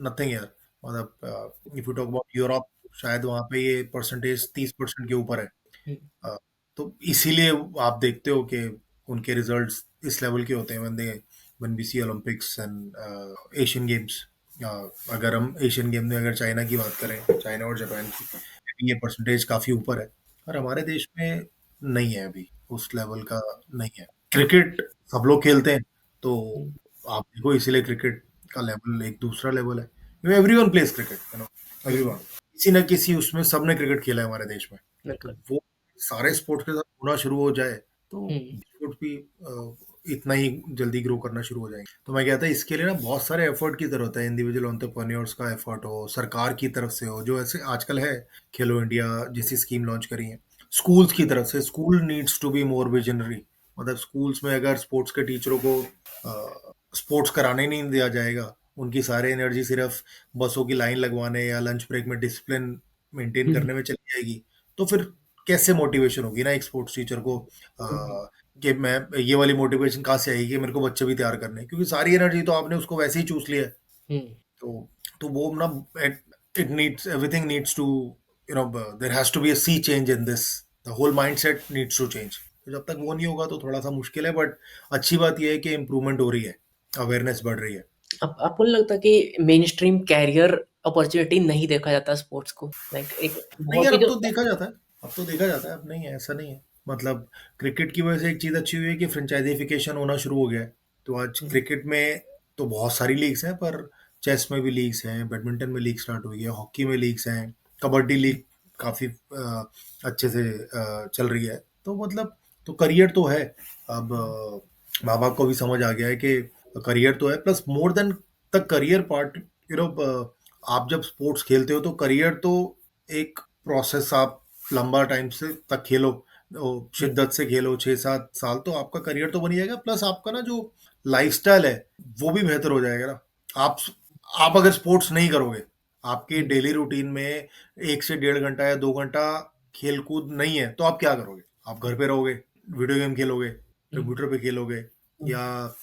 Speaker 3: nothing यार। मतलब if you talk about Europe, शायद वहाँ पे ये परसेंटेज 30% के ऊपर है।
Speaker 2: हुँ,
Speaker 3: तो इसीलिए आप देखते हो कि उनके रिजल्ट्स इस लेवल के होते हैं when we see Olympics and Asian Games. अगर हम एशियन गेम में अगर चाइना की बात करें, चाइना और जापान की, ये परसेंटेज काफी ऊपर है, और हमारे देश में नहीं है अभी, उस लेवल का नहीं है। क्रिकेट सब लोग खेलते हैं, तो
Speaker 2: हुँ,
Speaker 3: आप देखो इसीलिए क्रिकेट का लेवल एक दूसरा लेवल है। Everyone pledge cricket, you know,
Speaker 2: hmm,
Speaker 3: everyone, किसी ना किसी उसमें सबने क्रिकेट खेला है हमारे देश में। तो
Speaker 2: बिल्कुल।
Speaker 3: वो सारे स्पोर्ट्स के साथ होना शुरू हो जाए तो
Speaker 2: हुँ,
Speaker 3: स्पोर्ट्स भी इतना ही जल्दी ग्रो करना शुरू हो जाएंगे। तो मैं कहता हूँ इसके लिए ना बहुत सारे एफर्ट की जरूरत है, इंडिविजुअल एंटरप्रेन्योर्स का एफर्ट हो, सरकार की तरफ से हो, जो ऐसे आजकल है, खेलो इंडिया जैसी स्कीम लॉन्च करी है, स्कूल्स की तरफ से। School needs to be more visionary. मतलब स्कूल्स में अगर स्पोर्ट्स के टीचरों को स्पोर्ट्स कराने नहीं दिया जाएगा, उनकी सारी एनर्जी सिर्फ बसों की लाइन लगवाने या लंच ब्रेक में डिसिप्लिन मेंटेन
Speaker 2: हुँ,
Speaker 3: करने में चली जाएगी, तो फिर कैसे मोटिवेशन होगी ना एक स्पोर्ट्स टीचर को,
Speaker 2: हुँ,
Speaker 3: कि मैं ये वाली मोटिवेशन कहाँ से आएगी कि मेरे को बच्चे भी तैयार करने हैं? क्योंकि सारी एनर्जी तो आपने उसको वैसे ही चूस लिया है।
Speaker 2: हुँ।
Speaker 3: तो वो ना, it needs, everything needs to, you know, there has to be a sea change in this, the whole mindset needs to change. तो जब तक वो नहीं होगा तो थोड़ा सा मुश्किल है, बट अच्छी बात यह है कि इम्प्रूवमेंट हो रही है, अवेयरनेस बढ़ रही है।
Speaker 2: आप आपको नहीं लगता कि मेनस्ट्रीम कैरियर अपॉर्चुनिटी नहीं देखा जाता स्पोर्ट्स को? लाइक एक
Speaker 3: नहीं
Speaker 2: बहुत
Speaker 3: यार,
Speaker 2: ही
Speaker 3: अब
Speaker 2: जो
Speaker 3: तो देखा जाता है, अब तो देखा जाता है, अब नहीं है, ऐसा नहीं है। मतलब क्रिकेट की वजह से एक चीज अच्छी हुई है कि फ्रेंचाइजिफिकेशन होना शुरू हो गया है। तो आज
Speaker 2: हुँ,
Speaker 3: क्रिकेट में तो बहुत सारी लीग्स हैं, पर चेस में भी लीग्स हैं, बैडमिंटन में लीग स्टार्ट हुई है, हॉकी में लीग्स हैं, कबड्डी लीग काफी अच्छे से चल रही है। तो मतलब, तो करियर तो है। अब माँ बाप को भी समझ आ गया है कि करियर तो है, plus more than the career part, you know, आप जब स्पोर्ट्स खेलते हो तो करियर तो एक प्रोसेस, आप लंबा टाइम से तक खेलो,
Speaker 2: हुँ,
Speaker 3: शिद्दत से खेलो, 6-7 साल, तो आपका करियर तो बन ही जाएगा, प्लस आपका ना जो लाइफस्टाइल है वो भी बेहतर हो जाएगा ना। आप आप अगर स्पोर्ट्स नहीं करोगे, आपके
Speaker 2: हुँ,
Speaker 3: डेली रूटीन में 1 से 1.5 घंटा या 2 घंटा खेल कूद नहीं है, तो आप क्या करोगे? आप घर पे रहोगे, वीडियो गेम खेलोगे,
Speaker 2: हुँ,
Speaker 3: कंप्यूटर पे खेलोगे,
Speaker 2: हुँ,
Speaker 3: या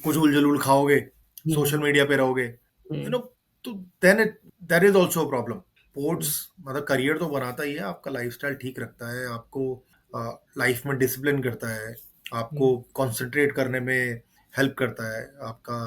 Speaker 3: कुछ उल खाओगे,
Speaker 2: हुँ,
Speaker 3: सोशल मीडिया पे रहोगे, यू नो।
Speaker 2: हुँ,
Speaker 3: तो then it, that is also problem. Sports मतलब करियर तो बनाता ही है, आपका लाइफस्टाइल ठीक रखता है, आपको लाइफ में डिसिप्लिन करता है,
Speaker 2: हुँ।
Speaker 3: आपको कंसंट्रेट करने में हेल्प करता है, आपका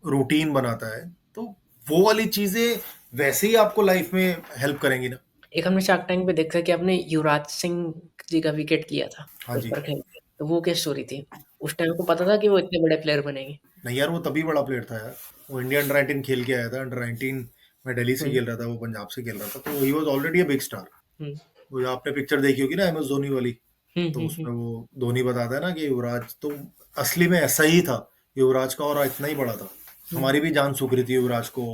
Speaker 3: रूटीन बनाता है। तो वो वाली चीजें वैसे ही आपको लाइफ में हेल्प करेंगी ना।
Speaker 2: एक हमने शार्क टैंक पे देखा कि आपने युवराज सिंह जी का विकेट लिया था
Speaker 3: हाँ जी।
Speaker 2: पेपर खेल के, तो वो क्या स्टोरी थी? उस टाइम आपको पता था कि वो इतने बड़े प्लेयर बनेंगे?
Speaker 3: नहीं यार, वो तभी बड़ा प्लेयर था यार, वो इंडिया अंडर 19 खेल के आया था, अंडर 19 में दिल्ली से
Speaker 2: हम्म
Speaker 3: खेल रहा था, वो पंजाब से खेल रहा था, तो he was already a big star.
Speaker 2: Hmm
Speaker 3: वो जो आपने पिक्चर देखी होगी ना MS धोनी वाली, तो
Speaker 2: हम्म।
Speaker 3: उसमें वो धोनी बताता है ना कि युवराज तो असली में ऐसा ही था युवराज का, और इतना ही बड़ा था, हमारी भी जान सूख रही थी युवराज को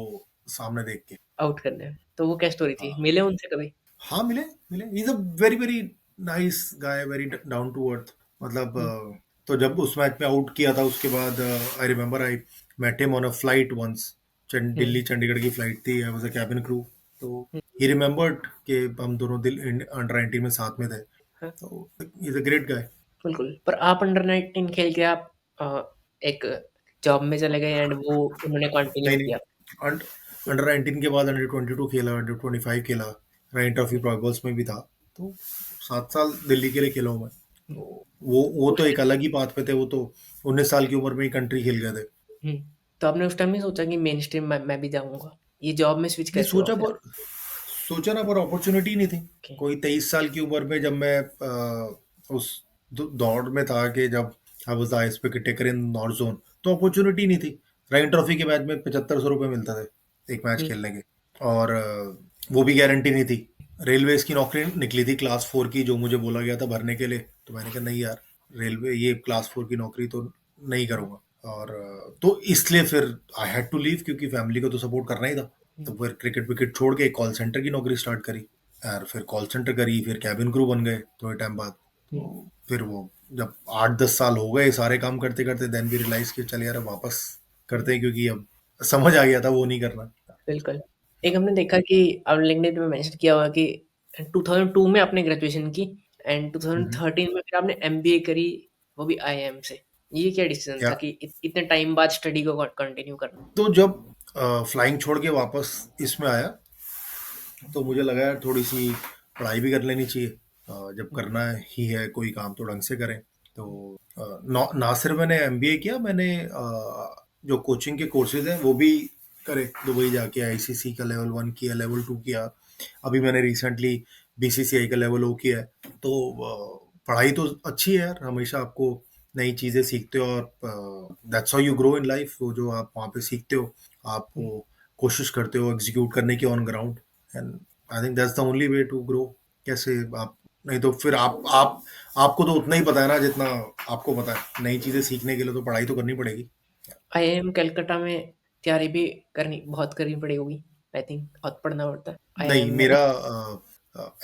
Speaker 3: सामने देख के।
Speaker 2: आउट करने में। तो वो क्या स्टोरी थी,
Speaker 3: हाँ,
Speaker 2: मिले उनसे कभी?
Speaker 3: हाँ, मिले मिले, is a very very nice guy, very down to earth, मतलब
Speaker 2: हम्म
Speaker 3: तो जब उस मैच में आउट किया था उसके बाद, I remember I met him on a flight once,
Speaker 2: hmm
Speaker 3: Delhi Chandigarh की फ्लाइट थी, I was a cabin crew, तो
Speaker 2: हम्म,
Speaker 3: ही रिमेम्बर्ड कि हम दोनों दिल अंडर 19 में साथ में थे,
Speaker 2: हाँ,
Speaker 3: तो इज अ ग्रेट गाय।
Speaker 2: बिल्कुल। पर आप अंडर 19 खेल के आप एक जॉब में चले गए एंड वो उन्होंने कंटिन्यू
Speaker 3: नहीं
Speaker 2: किया।
Speaker 3: नहीं, अंडर 19 के बाद अंडर 22 खेला, अंडर 25 खेला, रैन ट्रॉफी
Speaker 2: हम्म,
Speaker 3: प्रॉबल्स में भी था, तो 7 साल दिल्ली के लिए खेला हूँ मैं,
Speaker 2: हम्म,
Speaker 3: तो वो
Speaker 2: उस
Speaker 3: तो एक अलग ही बात पे थे, वो तो 19 साल की उम्र में ही कंट्री खेल गए थे।
Speaker 2: हम्म, तो आपने उस टाइम नहीं सोचा कि मेन स्ट्रीम मैं भी जाऊंगा? ये जॉब में स्विच
Speaker 3: नहीं
Speaker 2: कैसे हुआ फिर?
Speaker 3: सोचा ना, पर अपॉर्चुनिटी नहीं थी।
Speaker 2: ओके।
Speaker 3: कोई 23 साल की उम्र में जब मैं उस दौड़ में था कि जब I was the highest wicket taker in north zone, तो अपॉर्चुनिटी नहीं थी। रैन ट्रॉफी के मैच में 7500 रुपये मिलते थे एक मैच
Speaker 2: हम्म
Speaker 3: खेलने के, और वो भी गारंटी नहीं थी। रेलवेज की नौकरी निकली थी क्लास 4 की, जो मुझे बोला गया था भरने के लिए, तो मैंने कहा नहीं यार, रेलवे ये क्लास 4 की नौकरी तो नहीं करूंगा, और तो इसलिए फिर आई हैड टू लीव, क्योंकि फैमिली को तो सपोर्ट करना ही था। तो
Speaker 2: हम्म
Speaker 3: फिर क्रिकेट विकेट छोड़ के कॉल सेंटर की नौकरी स्टार्ट करी, और फिर कॉल सेंटर करी, फिर कैबिन क्रू बन गए थोड़े टाइम बाद,
Speaker 2: हम्म,
Speaker 3: तो फिर वो जब 8-10 साल हो गए सारे काम करते करते, देन भी रियलाइज कि चल यार अब वापस
Speaker 2: हम्म,
Speaker 3: करते हैं, क्योंकि अब समझ आ गया था वो नहीं करना।
Speaker 2: बिल्कुल। एक हमने देखा कि अब लिंक्डइन पे मेंशन किया हुआ कि 2002 में आपने ग्रेजुएशन की एंड
Speaker 3: हम्म।
Speaker 2: 2013 में फिर आपने एमबीए करी, वो भी आईआईएम से। ये क्या डिसीजन था
Speaker 3: या
Speaker 2: कि इतने टाइम बाद स्टडी को कंटिन्यू करना?
Speaker 3: तो जब फ्लाइंग छोड़ के वापस इसमें आया, तो मुझे लगा यार थोड़ी सी पढ़ाई भी कर लेनी चाहिए, जब
Speaker 2: हम्म
Speaker 3: करना ही है कोई काम तो ढंग से करें। तो ना सिर्फ मैंने MBA किया, मैंने जो कोचिंग के कोर्सेज हैं वो भी करे, दुबई जाके ICC का लेवल 1 किया, लेवल 2 किया, अभी मैंने रिसेंटली BCCI का लेवल 0 किया है। तो पढ़ाई तो अच्छी है यार, हमेशा आपको नई चीज़ें सीखते हो, और that's how you grow in life, वो जो आप वहाँ पे सीखते हो, आप
Speaker 2: हम्म।
Speaker 3: वो कोशिश करते हो एग्जीक्यूट करने की on ground, and I think that's the only way to grow. कैसे आप, नहीं तो फिर आप आपको तो उतना ही पता है ना जितना आपको पता है, नई चीजें सीखने के लिए तो पढ़ाई तो करनी पड़ेगी।
Speaker 2: आईआईएम कलकत्ता में तैयारी भी करनी बहुत करनी पड़ी होगी। आई थिंक बहुत पढ़ना पड़ता है
Speaker 3: नहीं,
Speaker 2: आईआईएम में भी।
Speaker 3: मेरा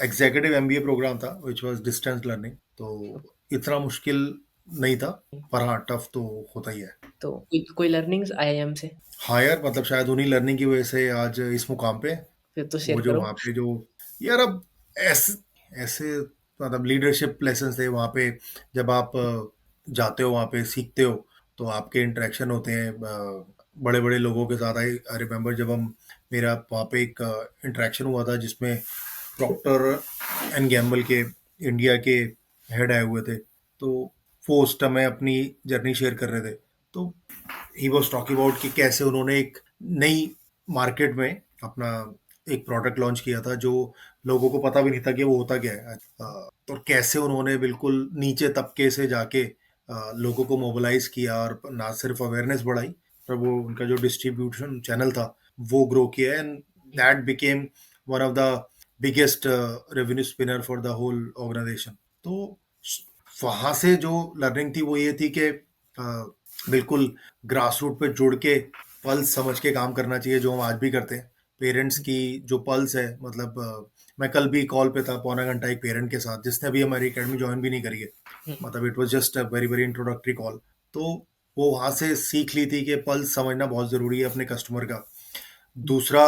Speaker 3: एग्जीक्यूटिव MBA प्रोग्राम था विच वाज डिस्टेंस लर्निंग, तो इतना मुश्किल नहीं था, पर हाँ टफ तो होता ही है।
Speaker 2: तो कोई लर्निंग्स आईआईएम से?
Speaker 3: हाँ यार, मतलब शायद उन्हीं लर्निंग की वजह से आज इस मुकाम पे,
Speaker 2: फिर तो शेयर
Speaker 3: वो जो
Speaker 2: करो।
Speaker 3: वहाँ पे जो, यार अब ऐसे ऐसे मतलब लीडरशिप लेसन थे वहाँ पे, जब आप जाते हो वहाँ पे सीखते हो, तो आपके इंटरेक्शन होते हैं बड़े बड़े लोगों के साथ। आई आई रिमेम्बर जब हम, मेरा वहाँ पे एक इंटरेक्शन हुआ था जिसमें प्रॉक्टर एंड गैम्बल के इंडिया के हेड आए हुए थे, तो वो उस टाइम अपनी जर्नी शेयर कर रहे थे, तो ही वॉज टॉकिंग अबाउट कि कैसे उन्होंने एक नई मार्केट में अपना एक प्रोडक्ट लॉन्च किया था, जो लोगों को पता भी नहीं था कि वो होता क्या है, और कैसे उन्होंने बिल्कुल नीचे तबके से जाके लोगों को मोबिलाइज किया, और ना सिर्फ अवेयरनेस बढ़ाई, पर वो उनका जो डिस्ट्रीब्यूशन चैनल था वो ग्रो किया, and that became one of the biggest revenue spinner for the whole organisation. तो वहां से जो लर्निंग थी वो ये थी कि बिल्कुल ग्रास रूट पे जुड़ के पल्स समझ के काम करना चाहिए, जो हम आज भी करते हैं। पेरेंट्स की जो पल्स है, मतलब मैं कल भी कॉल पे था पौना घंटा एक पेरेंट के साथ, जिसने अभी हमारी एकेडमी ज्वाइन भी नहीं करी है,
Speaker 2: हम्म,
Speaker 3: मतलब it was just a very very introductory call. तो वो वहाँ से सीख ली थी कि पल्स समझना बहुत ज़रूरी है अपने कस्टमर का। दूसरा,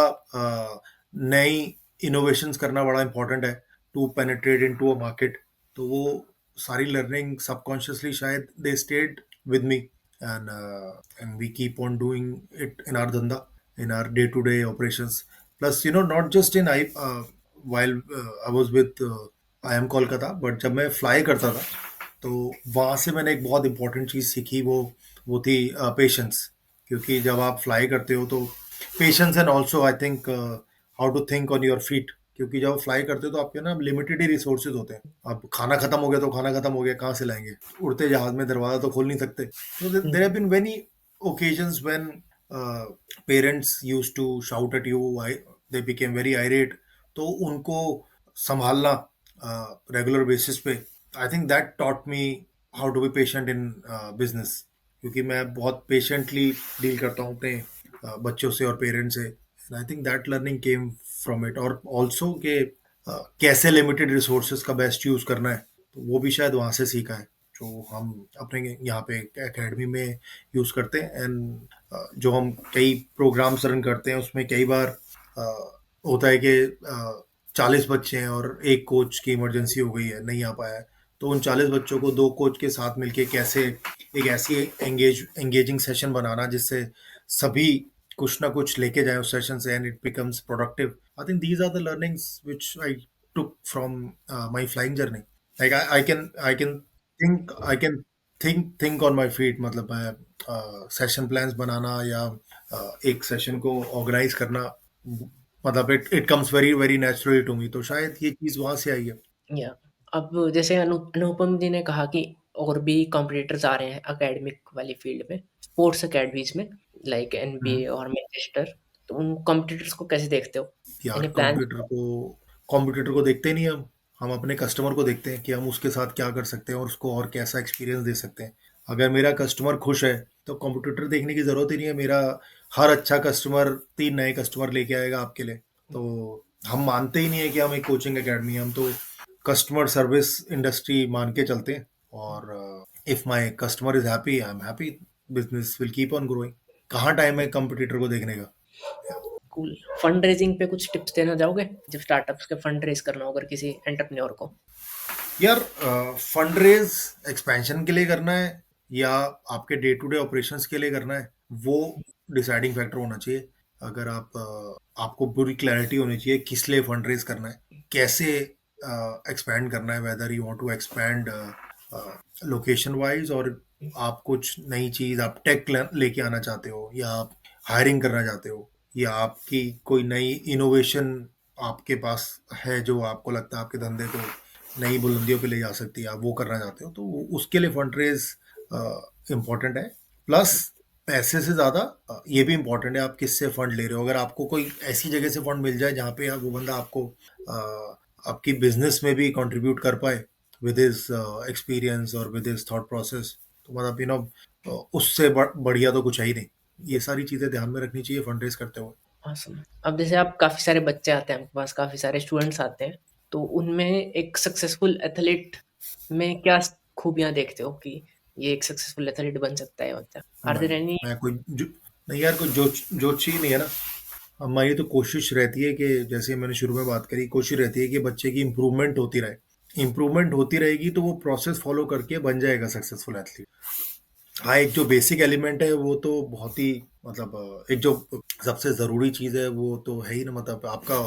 Speaker 3: नई इनोवेशंस करना बड़ा इंपॉर्टेंट है to penetrate into a market. तो वो सारी लर्निंग सबकॉन्शियसली शायद they stayed with me, and we keep on doing it in our dhanda, in our day to day operations. Plus, not just in while I was with IIM Kolkata, but जब मैं fly करता था, तो वहाँ से मैंने एक बहुत इंपॉर्टेंट चीज़ सीखी, वो थी पेशेंस। क्योंकि जब आप फ्लाई करते हो तो patience, and also I think how to think on your feet, क्योंकि जब आप फ्लाई करते हो तो आपके ना लिमिटेड ही रिसोर्सेज होते हैं। अब खाना खत्म हो गया तो खाना खत्म हो गया, कहाँ से लाएंगे? उड़ते जहाज में दरवाजा तो खोल नहीं सकते। तो there
Speaker 2: hmm,
Speaker 3: have been very occasions when parents used to shout at you, they became very irate, तो उनको संभालना रेगुलर बेसिस पे, I think that taught me how to be patient in business, क्योंकि मैं बहुत पेशेंटली डील करता हूँ अपने बच्चों से और पेरेंट्स से, and I think that learning came from it, और ऑल्सो के कैसे लिमिटेड रिसोर्सेज का बेस्ट यूज करना है, तो वो भी शायद वहाँ से सीखा है, जो हम अपने यहाँ पे एकेडमी में यूज करते हैं। एंड जो हम कई प्रोग्राम्स रन करते हैं उसमें कई बार होता है कि 40 बच्चे हैं और एक कोच की इमरजेंसी हो गई है, नहीं आ पाया है, तो उन 40 बच्चों को दो कोच के साथ मिलके कैसे एक ऐसी एंगेजिंग सेशन बनाना जिससे सभी कुछ ना कुछ लेके जाएं उस सेशन से, and it becomes productive. I think these are the learnings which I took from my flying journey. Like I can think on my feet, मतलब मैं सेशन प्लान्स बनाना या एक सेशन को ऑर्गेनाइज करना, मतलब it comes very very naturally to me, तो शायद ये चीज वहां से आई है।
Speaker 2: या अब जैसे अनुपम जी ने कहा कि और भी कॉम्पिटिटर्स आ रहे हैं एकेडमिक वाली फील्ड में, स्पोर्ट्स एकेडमीज में, लाइक एनबीए और मैनचेस्टर, तो उन कॉम्पिटिटर्स को कैसे देखते हो?
Speaker 3: यार
Speaker 2: एनी प्लान?
Speaker 3: कंप्यूटर को देखते नहीं हम अपने कस्टमर को देखते हैं कि हम उसके साथ क्या कर सकते हैं और उसको और कैसा एक्सपीरियंस दे सकते हैं। अगर मेरा कस्टमर खुश है तो कंप्यूटर देखने की जरूरत ही नहीं है, मेरा हर अच्छा कस्टमर 3 नए कस्टमर लेके आएगा आपके लिए। तो हम मानते ही नहीं है कि हम एक कोचिंग एकेडमी है, हम तो कस्टमर सर्विस इंडस्ट्री मान के चलते हैं, और if my customer is happy I am happy, business will keep on growing. कहाँ टाइम है कंपटीटर को देखने का।
Speaker 2: कूल। फंड रेजिंग पे कुछ टिप्स देना चाहोगे जब स्टार्टअप्स के फंड रेज करना हो अगर किसी एंटरप्रेन्योर को?
Speaker 3: यार फंड रेज एक्सपेंशन के लिए करना है या आपके डे टू डे ऑपरेशंस के लिए करना है, वो डिसाइडिंग फैक्टर होना चाहिए। अगर आपको पूरी क्लैरिटी होनी चाहिए किस लिए फंड रेज करना है, कैसे एक्सपैंड करना है, whether you want to expand location wise, और आप कुछ नई चीज, आप टेक लेके आना चाहते हो, या आप हायरिंग करना चाहते हो, या आपकी कोई नई इनोवेशन आपके पास है जो आपको लगता है आपके धंधे को नई बुलंदियों पे ले जा सकती है, आप वो करना चाहते हो, तो उसके लिए फंड रेज इम्पोर्टेंट है। प्लस पैसे से ज्यादा ये भी इम्पोर्टेंट है आप किससे फंड ले रहे हो। अगर आपको कोई ऐसी जगह से फंड मिल जाए जहाँ पे वो बंदा आपको आपकी बिजनेस में भी कंट्रीब्यूट कर पाए विद हिज एक्सपीरियंस और विद हिज थॉट प्रोसेस, तो मतलब उससे बढ़िया तो कुछ है ही नहीं। ये सारी चीजें ध्यान में रखनी चाहिए फंड रेज करते हुए।
Speaker 2: awesome। अब जैसे आप काफ़ी सारे बच्चे आते हैं आपके पास, काफ़ी सारे स्टूडेंट्स आते हैं, तो उनमें एक सक्सेसफुल एथलीट में क्या खूबियाँ देखते हो कि ये एक सक्सेसफुल एथलीट बन सकता है बच्चा? आर देयर
Speaker 3: नहीं
Speaker 2: एनी?
Speaker 3: मैं नहीं यार, कोई जो चीज नहीं है ना, हमारी तो कोशिश रहती है कि जैसे मैंने शुरू में बात करी, कोशिश रहती है कि बच्चे की इम्प्रूवमेंट होती रहे, इम्प्रूवमेंट होती रहेगी तो वो प्रोसेस फॉलो करके बन जाएगा सक्सेसफुल एथलीट। हाँ, एक जो बेसिक एलिमेंट है वो तो बहुत ही, मतलब एक जो सबसे ज़रूरी चीज़ है वो तो है ही ना, मतलब आपका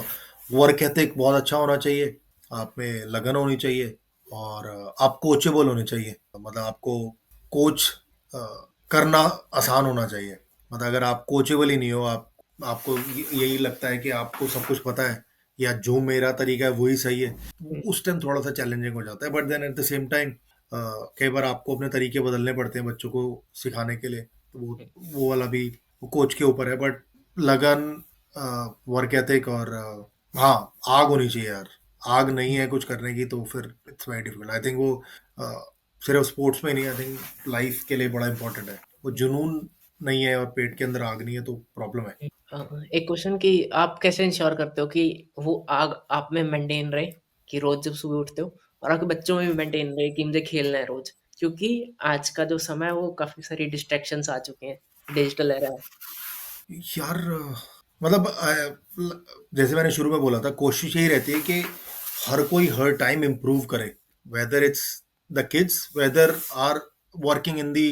Speaker 3: वर्क एथिक बहुत अच्छा होना चाहिए, आप में लगन होनी चाहिए, और आप कोचेबल होने चाहिए, मतलब आपको कोच करना आसान होना चाहिए। मतलब अगर आप कोचेबल ही नहीं हो, आपको यही लगता है कि आपको सब कुछ पता है या जो मेरा तरीका है वही सही है, उस टाइम थोड़ा सा चैलेंजिंग हो जाता है। But then at the same time कई बार आपको अपने तरीके बदलने पड़ते हैं बच्चों को सिखाने के लिए, तो वो वाला भी वो कोच के ऊपर है। बट लगन, वर्क एथिक, और हाँ, आग होनी चाहिए यार। आग नहीं है कुछ करने की तो फिर it's very difficult. I think वो सिर्फ स्पोर्ट्स में नहीं, आई थिंक लाइफ के लिए बड़ा इंपॉर्टेंट है। वो जुनून नहीं है और पेट के अंदर आग नहीं है तो प्रॉब्लम है।
Speaker 2: एक क्वेश्चन कि आप कैसे इंश्योर करते हो कि वो आग आप में मेंटेन रहे, कि रोज जब सुबह उठते हो और आपके बच्चों में भी मेंटेन रहे कि मुझे खेलना है रोज, क्योंकि आज का जो समय है वो काफी सारी डिस्ट्रैक्शंस आ चुके हैं, डिजिटल एरा है।
Speaker 3: यार मतलब जैसे मैंने शुरू में बोला था, कोशिश यही रहती है कि हर कोई हर टाइम इम्प्रूव करे, whether it's the kids, whether are working in the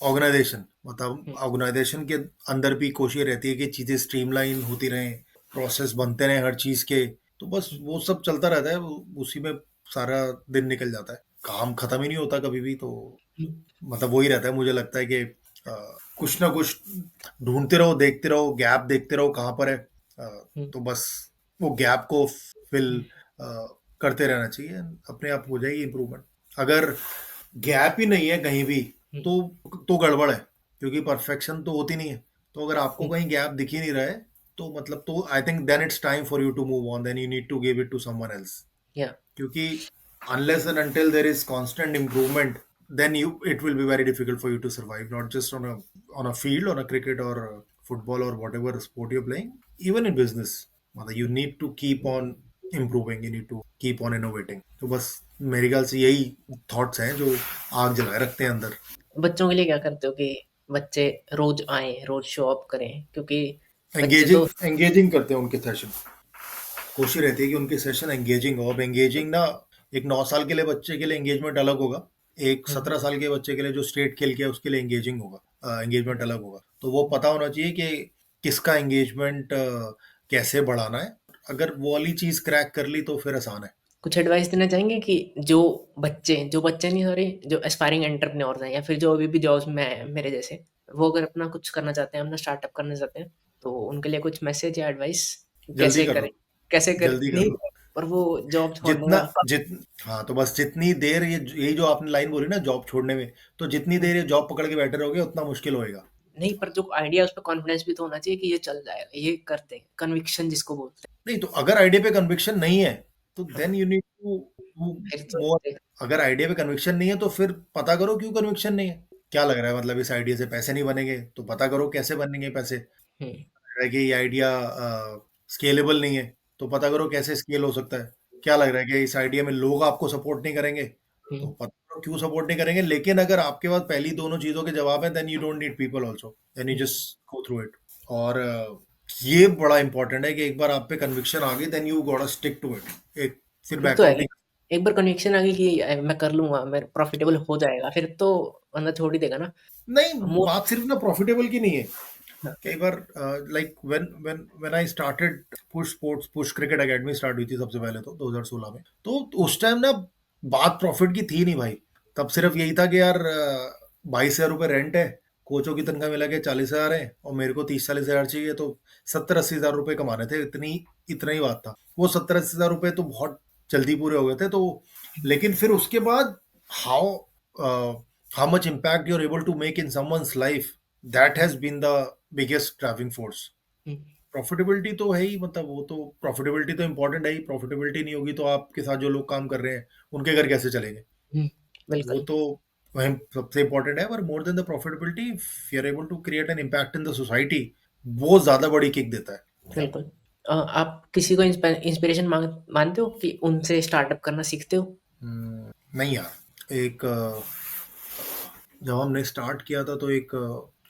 Speaker 3: organisation, मतलब ऑर्गेनाइजेशन के अंदर भी कोशिश रहती है कि चीज़ें स्ट्रीमलाइन होती रहें, प्रोसेस बनते रहें हर चीज़ के, तो बस वो सब चलता रहता है, उसी में सारा दिन निकल जाता है, काम खत्म ही नहीं होता कभी भी। तो मतलब वही रहता है, मुझे लगता है कि कुछ ना कुछ ढूंढते रहो, देखते रहो, गैप देखते रहो कहाँ पर है, तो बस वो गैप को फिल करते रहना चाहिए, अपने आप हो जाएगी इम्प्रूवमेंट। अगर गैप ही नहीं है कहीं भी तो गड़बड़ है। क्योंकि परफेक्शन तो होती नहीं है। तो अगर आपको कहीं गैप दिख ही नहीं रहा है, तो मतलब तो I think then it's time for you to move on, then you need to give it to someone else.
Speaker 2: या
Speaker 3: क्योंकि unless and until there is constant improvement, then you it will be very difficult for you to survive, not just on a field, on a cricket or football or whatever sport you're playing, even in business, मतलब you need to keep on improving, you need to keep on innovating। तो बस मेरे ख्याल से यही thoughts हैं जो आग जलाए रखते हैं अंदर।
Speaker 2: बच्चों के लिए क्या करते हो कि बच्चे रोज आए, रोज शो अप करें? क्योंकि बच्चे तो
Speaker 3: एंगेजिंग करते हैं उनके सेशन। कोशिश रहती है कि उनके सेशन एंगेजिंग हो। अब एंगेजिंग ना, एक 9 साल के लिए बच्चे के लिए एंगेजमेंट अलग होगा, एक
Speaker 2: हम्म,
Speaker 3: 17 साल के बच्चे के लिए जो स्टेट खेल के है उसके लिए एंगेजिंग होगा, एंगेजमेंट अलग होगा। तो वो पता होना चाहिए कि किसका एंगेजमेंट कैसे बढ़ाना है। अगर वो वाली चीज क्रैक कर ली तो फिर आसान है।
Speaker 2: कुछ एडवाइस देना चाहेंगे कि जो बच्चे नहीं, सॉरी, जो एस्पायरिंग एंटरप्रेन्योर्स हैं या फिर जो अभी भी जॉब्स में हैं मेरे जैसे, वो अगर अपना कुछ करना चाहते हैं, अपना स्टार्टअप करना चाहते हैं, तो उनके लिए कुछ मैसेज या एडवाइस
Speaker 3: जल्दी
Speaker 2: कैसे
Speaker 3: कर
Speaker 2: करें?
Speaker 3: लो,
Speaker 2: कैसे कर
Speaker 3: जल्दी कर
Speaker 2: नहीं,
Speaker 3: लो।
Speaker 2: पर वो जॉब छोड़ने
Speaker 3: जितना
Speaker 2: का
Speaker 3: जित हाँ, तो बस जितनी देर ये जो आपने लाइन बोली ना जॉब छोड़ने में, तो जितनी देर ये जॉब पकड़ के बैठे रहोगे उतना मुश्किल होएगा।
Speaker 2: नहीं, पर जो आइडिया है उस पे कॉन्फिडेंस भी तो होना चाहिए कि ये चल जाएगा, ये करते हैं, कन्विक्शन जिसको बोलते
Speaker 3: नहीं, तो अगर आइडिया पे कन्विक्शन नहीं है तो
Speaker 2: हैं। हाँ,
Speaker 3: then you need to do
Speaker 2: फिर तो
Speaker 3: मोर। अगर आइडिया पे कन्विक्शन नहीं है तो फिर पता करो क्यों कन्विक्शन नहीं है। क्या लग रहा है, मतलब इस आइडिया से पैसे नहीं बनेंगे, तो पता करो कैसे बनेंगे पैसे। लग
Speaker 2: हुँ,
Speaker 3: रहा है कि ये आइडिया स्केलेबल नहीं है, तो पता करो कैसे स्केल हो सकता है। क्या लग रहा है कि इस आइडिया में लोग आपको सपोर्ट नहीं करेंगे,
Speaker 2: हुँ,
Speaker 3: तो पता करो क्यों सपोर्ट नहीं करेंगे। लेकिन अगर आपके पास पहली दोनों चीजों के जवाब है, then you don't need people also, then you
Speaker 2: hmm,
Speaker 3: just go through it. और ये बड़ा इंपॉर्टेंट है कि एक बार आप पे कन्विक्शन आ गई, then you gotta stick to it. एक फिर
Speaker 2: वो तो है
Speaker 3: बैकआउट
Speaker 2: कि
Speaker 3: नहीं।
Speaker 2: एक बार कन्विक्शन आ गई कि मैं कर लूँगा, मैं प्रॉफिटेबल हो जाएगा, फिर तो बंदा छोड़ ही देगा ना।
Speaker 3: नहीं,
Speaker 2: मोर
Speaker 3: बात सिर्फ ना प्रॉफिटेबल की नहीं है।
Speaker 2: हाँ,
Speaker 3: कई बार like when I started push cricket academy start हुई थी सबसे पहले तो 2016 में। तो उस टाइम ना बात प्रॉफिट की थी नहीं भाई। तब सिर्फ यही था कि यार 22,000 रुपये रेंट है, कोचों की तनख्वाह मिला के 40,000 है, और मेरे को 30-40 हजार चाहिए, तो 70-80 हजार रुपये कमाने थे। इतना ही बात था। वो 70-80 हजार रुपये तो बहुत जल्दी पूरे हो गए थे। तो लेकिन फिर उसके बाद how how much impact you're able to make in someone's life, that has been the biggest driving force।
Speaker 2: Hmm,
Speaker 3: profitability तो है ही, मतलब वो तो प्रॉफिटेबिलिटी तो इम्पोर्टेंट है ही। प्रॉफिटेबिलिटी नहीं होगी तो आपके साथ जो लोग काम कर रहे हैं उनके घर कैसे चलेंगे।
Speaker 2: हुँ,
Speaker 3: वो
Speaker 2: बिल्कुल,
Speaker 3: तो वही सबसे इम्पोर्टेंट है। पर more than the profitability, if you are able to create an impact in the society, वो ज्यादा बड़ी किक देता है।
Speaker 2: बिल्कुल। आप किसी को इंस्पिरेशन मानते हो कि उनसे स्टार्टअप करना सीखते हो?
Speaker 3: नहीं यार, एक जब हमने स्टार्ट किया था तो एक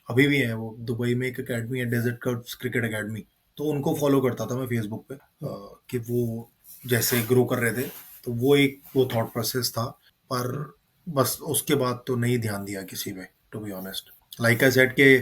Speaker 3: अभी भी है वो, दुबई में एक एकेडमी है, डेजर्ट कर्व्स क्रिकेट एकेडमी। तो उनको फॉलो करता था मैं फेसबुक पे,
Speaker 2: हुँ,
Speaker 3: कि वो जैसे ग्रो कर रहे थे। तो वो थॉट प्रोसेस था। पर
Speaker 2: हुँ,
Speaker 3: बस उसके बाद तो नहीं ध्यान दिया किसी पे, to be honest. Like I said के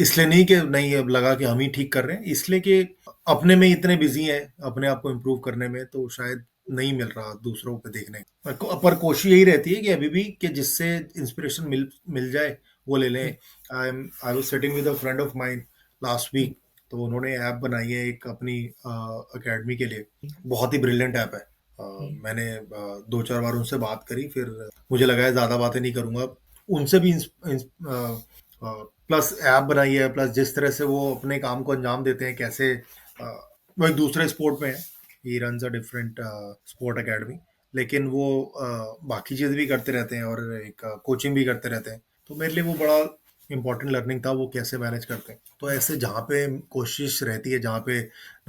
Speaker 3: इसलिए नहीं कि नहीं, अब लगा कि हम ही ठीक कर रहे हैं, इसलिए कि अपने में इतने बिजी हैं अपने आप को इम्प्रूव करने में, तो शायद नहीं मिल रहा दूसरों पे देखने का। पर कोशिश यही रहती है कि अभी भी कि जिससे इंस्पिरेशन मिल मिल जाए वो ले लें।
Speaker 2: Hmm,
Speaker 3: I was sitting with a friend of mine last
Speaker 2: hmm,
Speaker 3: week. तो उन्होंने ऐप बनाई है एक अपनी एकेडमी के लिए। बहुत ही ब्रिलियंट ऐप है।
Speaker 2: हुँ,
Speaker 3: मैंने 2-4 बार उनसे बात करी, फिर मुझे लगा है ज़्यादा बातें नहीं करूँगा। उनसे भी प्लस ऐप बनाई है, प्लस जिस तरह से वो अपने काम को अंजाम देते हैं, कैसे वो एक दूसरे स्पोर्ट में है। He runs a different sport academy, लेकिन वो बाकी चीज़ भी करते रहते हैं और एक कोचिंग भी करते रहते हैं। तो मेरे लिए वो बड़ा इंपॉर्टेंट लर्निंग था, वो कैसे मैनेज करते हैं। तो ऐसे जहाँ पे कोशिश रहती है, जहाँ पे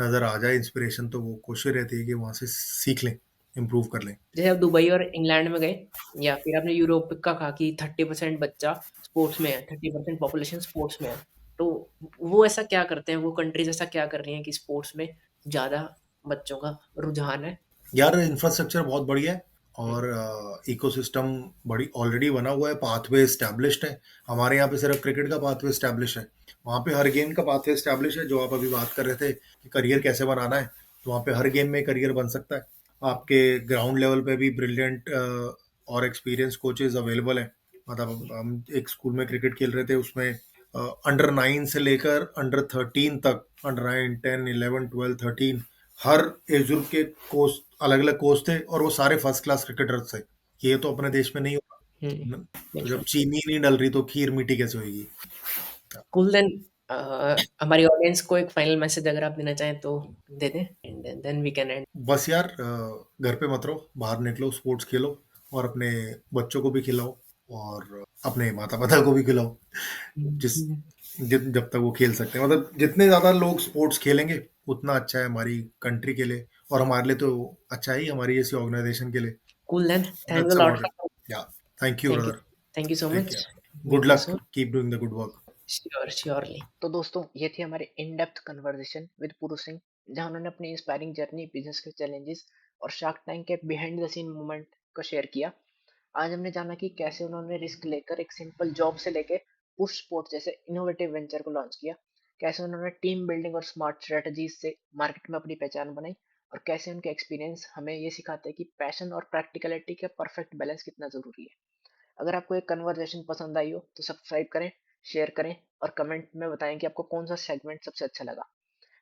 Speaker 3: नज़र आ जाए इंस्पिरेशन, तो वो कोशिश रहती है कि वहाँ से सीख लें, इम्प्रूव कर लें।
Speaker 2: जैसे आप दुबई और इंग्लैंड में गए, या फिर आपने यूरोप का कहा कि 30% बच्चा स्पोर्ट्स में है, 30% पॉपुलेशन स्पोर्ट्स में है। तो वो ऐसा क्या करते हैं, वो कंट्रीज़ ऐसा क्या कर रही हैं कि स्पोर्ट्स में ज़्यादा बच्चों का रुझान है?
Speaker 3: यार इंफ्रास्ट्रक्चर बहुत बढ़िया है,
Speaker 2: हुँ,
Speaker 3: और इकोसिस्टम बड़ी ऑलरेडी बना हुआ है, पाथवे एस्टैब्लिश्ड है। हमारे यहाँ पे सिर्फ क्रिकेट का पाथवे एस्टैब्लिश है, वहाँ पे हर गेम का पाथवे एस्टैब्लिश है। जो आप अभी बात कर रहे थे कि करियर कैसे बनाना है, तो वहाँ पे हर गेम में करियर बन सकता है। आपके ग्राउंड लेवल पे भी ब्रिलियंट और एक्सपीरियंस कोचेज अवेलेबल हैं। मतलब हम एक स्कूल में क्रिकेट खेल रहे थे, उसमें अंडर 9 से लेकर अंडर 13 तक, अंडर 9, 10, 11, 12, 13, हर एज ग्रुप के कोच, अलग अलग कोच थे, और वो सारे फर्स्ट क्लास क्रिकेटर थे। ये तो अपने देश में नहीं होता। न- तो जब
Speaker 2: बिल्कुल।
Speaker 3: चीनी नहीं डल रही तो खीर मीठी कैसे होगी?
Speaker 2: कूल देन, हमारी ऑडियंस को एक फाइनल मैसेज अगर आप देना चाहें तो दे दें, and then we can end.
Speaker 3: बस यार, घर पे मत रहो, बाहर निकलो, स्पोर्ट्स खेलो, और अपने बच्चों को भी खिलाओ, और अपने माता पिता को भी खिलाओ, जिस जब तक वो खेल सकते हैं। मतलब जितने ज्यादा लोग स्पोर्ट्स खेलेंगे उतना अच्छा है हमारी कंट्री के लिए, और हमारे लिए तो अच्छा ही, हमारी ऐसी ऑर्गेनाइजेशन के लिए।
Speaker 2: Cool then, thanks a
Speaker 3: that's
Speaker 2: lot
Speaker 3: about it.
Speaker 2: For,
Speaker 3: yeah, thank you
Speaker 2: thank you,
Speaker 3: brother.
Speaker 2: Thank you so
Speaker 3: take
Speaker 2: much.
Speaker 3: Care, good
Speaker 2: meet you
Speaker 3: luck,
Speaker 2: soon.
Speaker 3: Keep doing the good work.
Speaker 2: Sure, surely.
Speaker 1: तो दोस्तों, ये थी हमारी in depth conversation with पुरुष सिंह, जहां उन्होंने अपनी inspiring journey, business के चैलेंजेस और शार्क टैंक के बिहाइंड द सीन मोमेंट को शेयर किया। आज हमने जाना कि कैसे उन्होंने रिस्क लेकर एक सिंपल जॉब से लेके पुश स्पोर्ट जैसे इनोवेटिव वेंचर को लॉन्च किया, कैसे उन्होंने टीम बिल्डिंग और स्मार्ट स्ट्रेटजीज से मार्केट में अपनी पहचान बनाई, और कैसे उनके एक्सपीरियंस हमें ये सिखाते हैं कि पैशन और प्रैक्टिकलिटी का परफेक्ट बैलेंस कितना जरूरी है। अगर आपको एक कन्वर्सेशन पसंद आई हो तो सब्सक्राइब करें, शेयर करें, और कमेंट में बताएं कि आपको कौन सा सेगमेंट सबसे अच्छा लगा।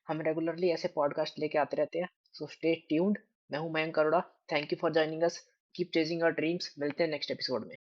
Speaker 1: हम रेगुलरली ऐसे पॉडकास्ट लेके आते रहते हैं, सो स्टे ट्यून्ड। मैं हूं Mayank Arora, thank you for joining us, keep chasing your dreams. मिलते हैं नेक्स्ट एपिसोड में।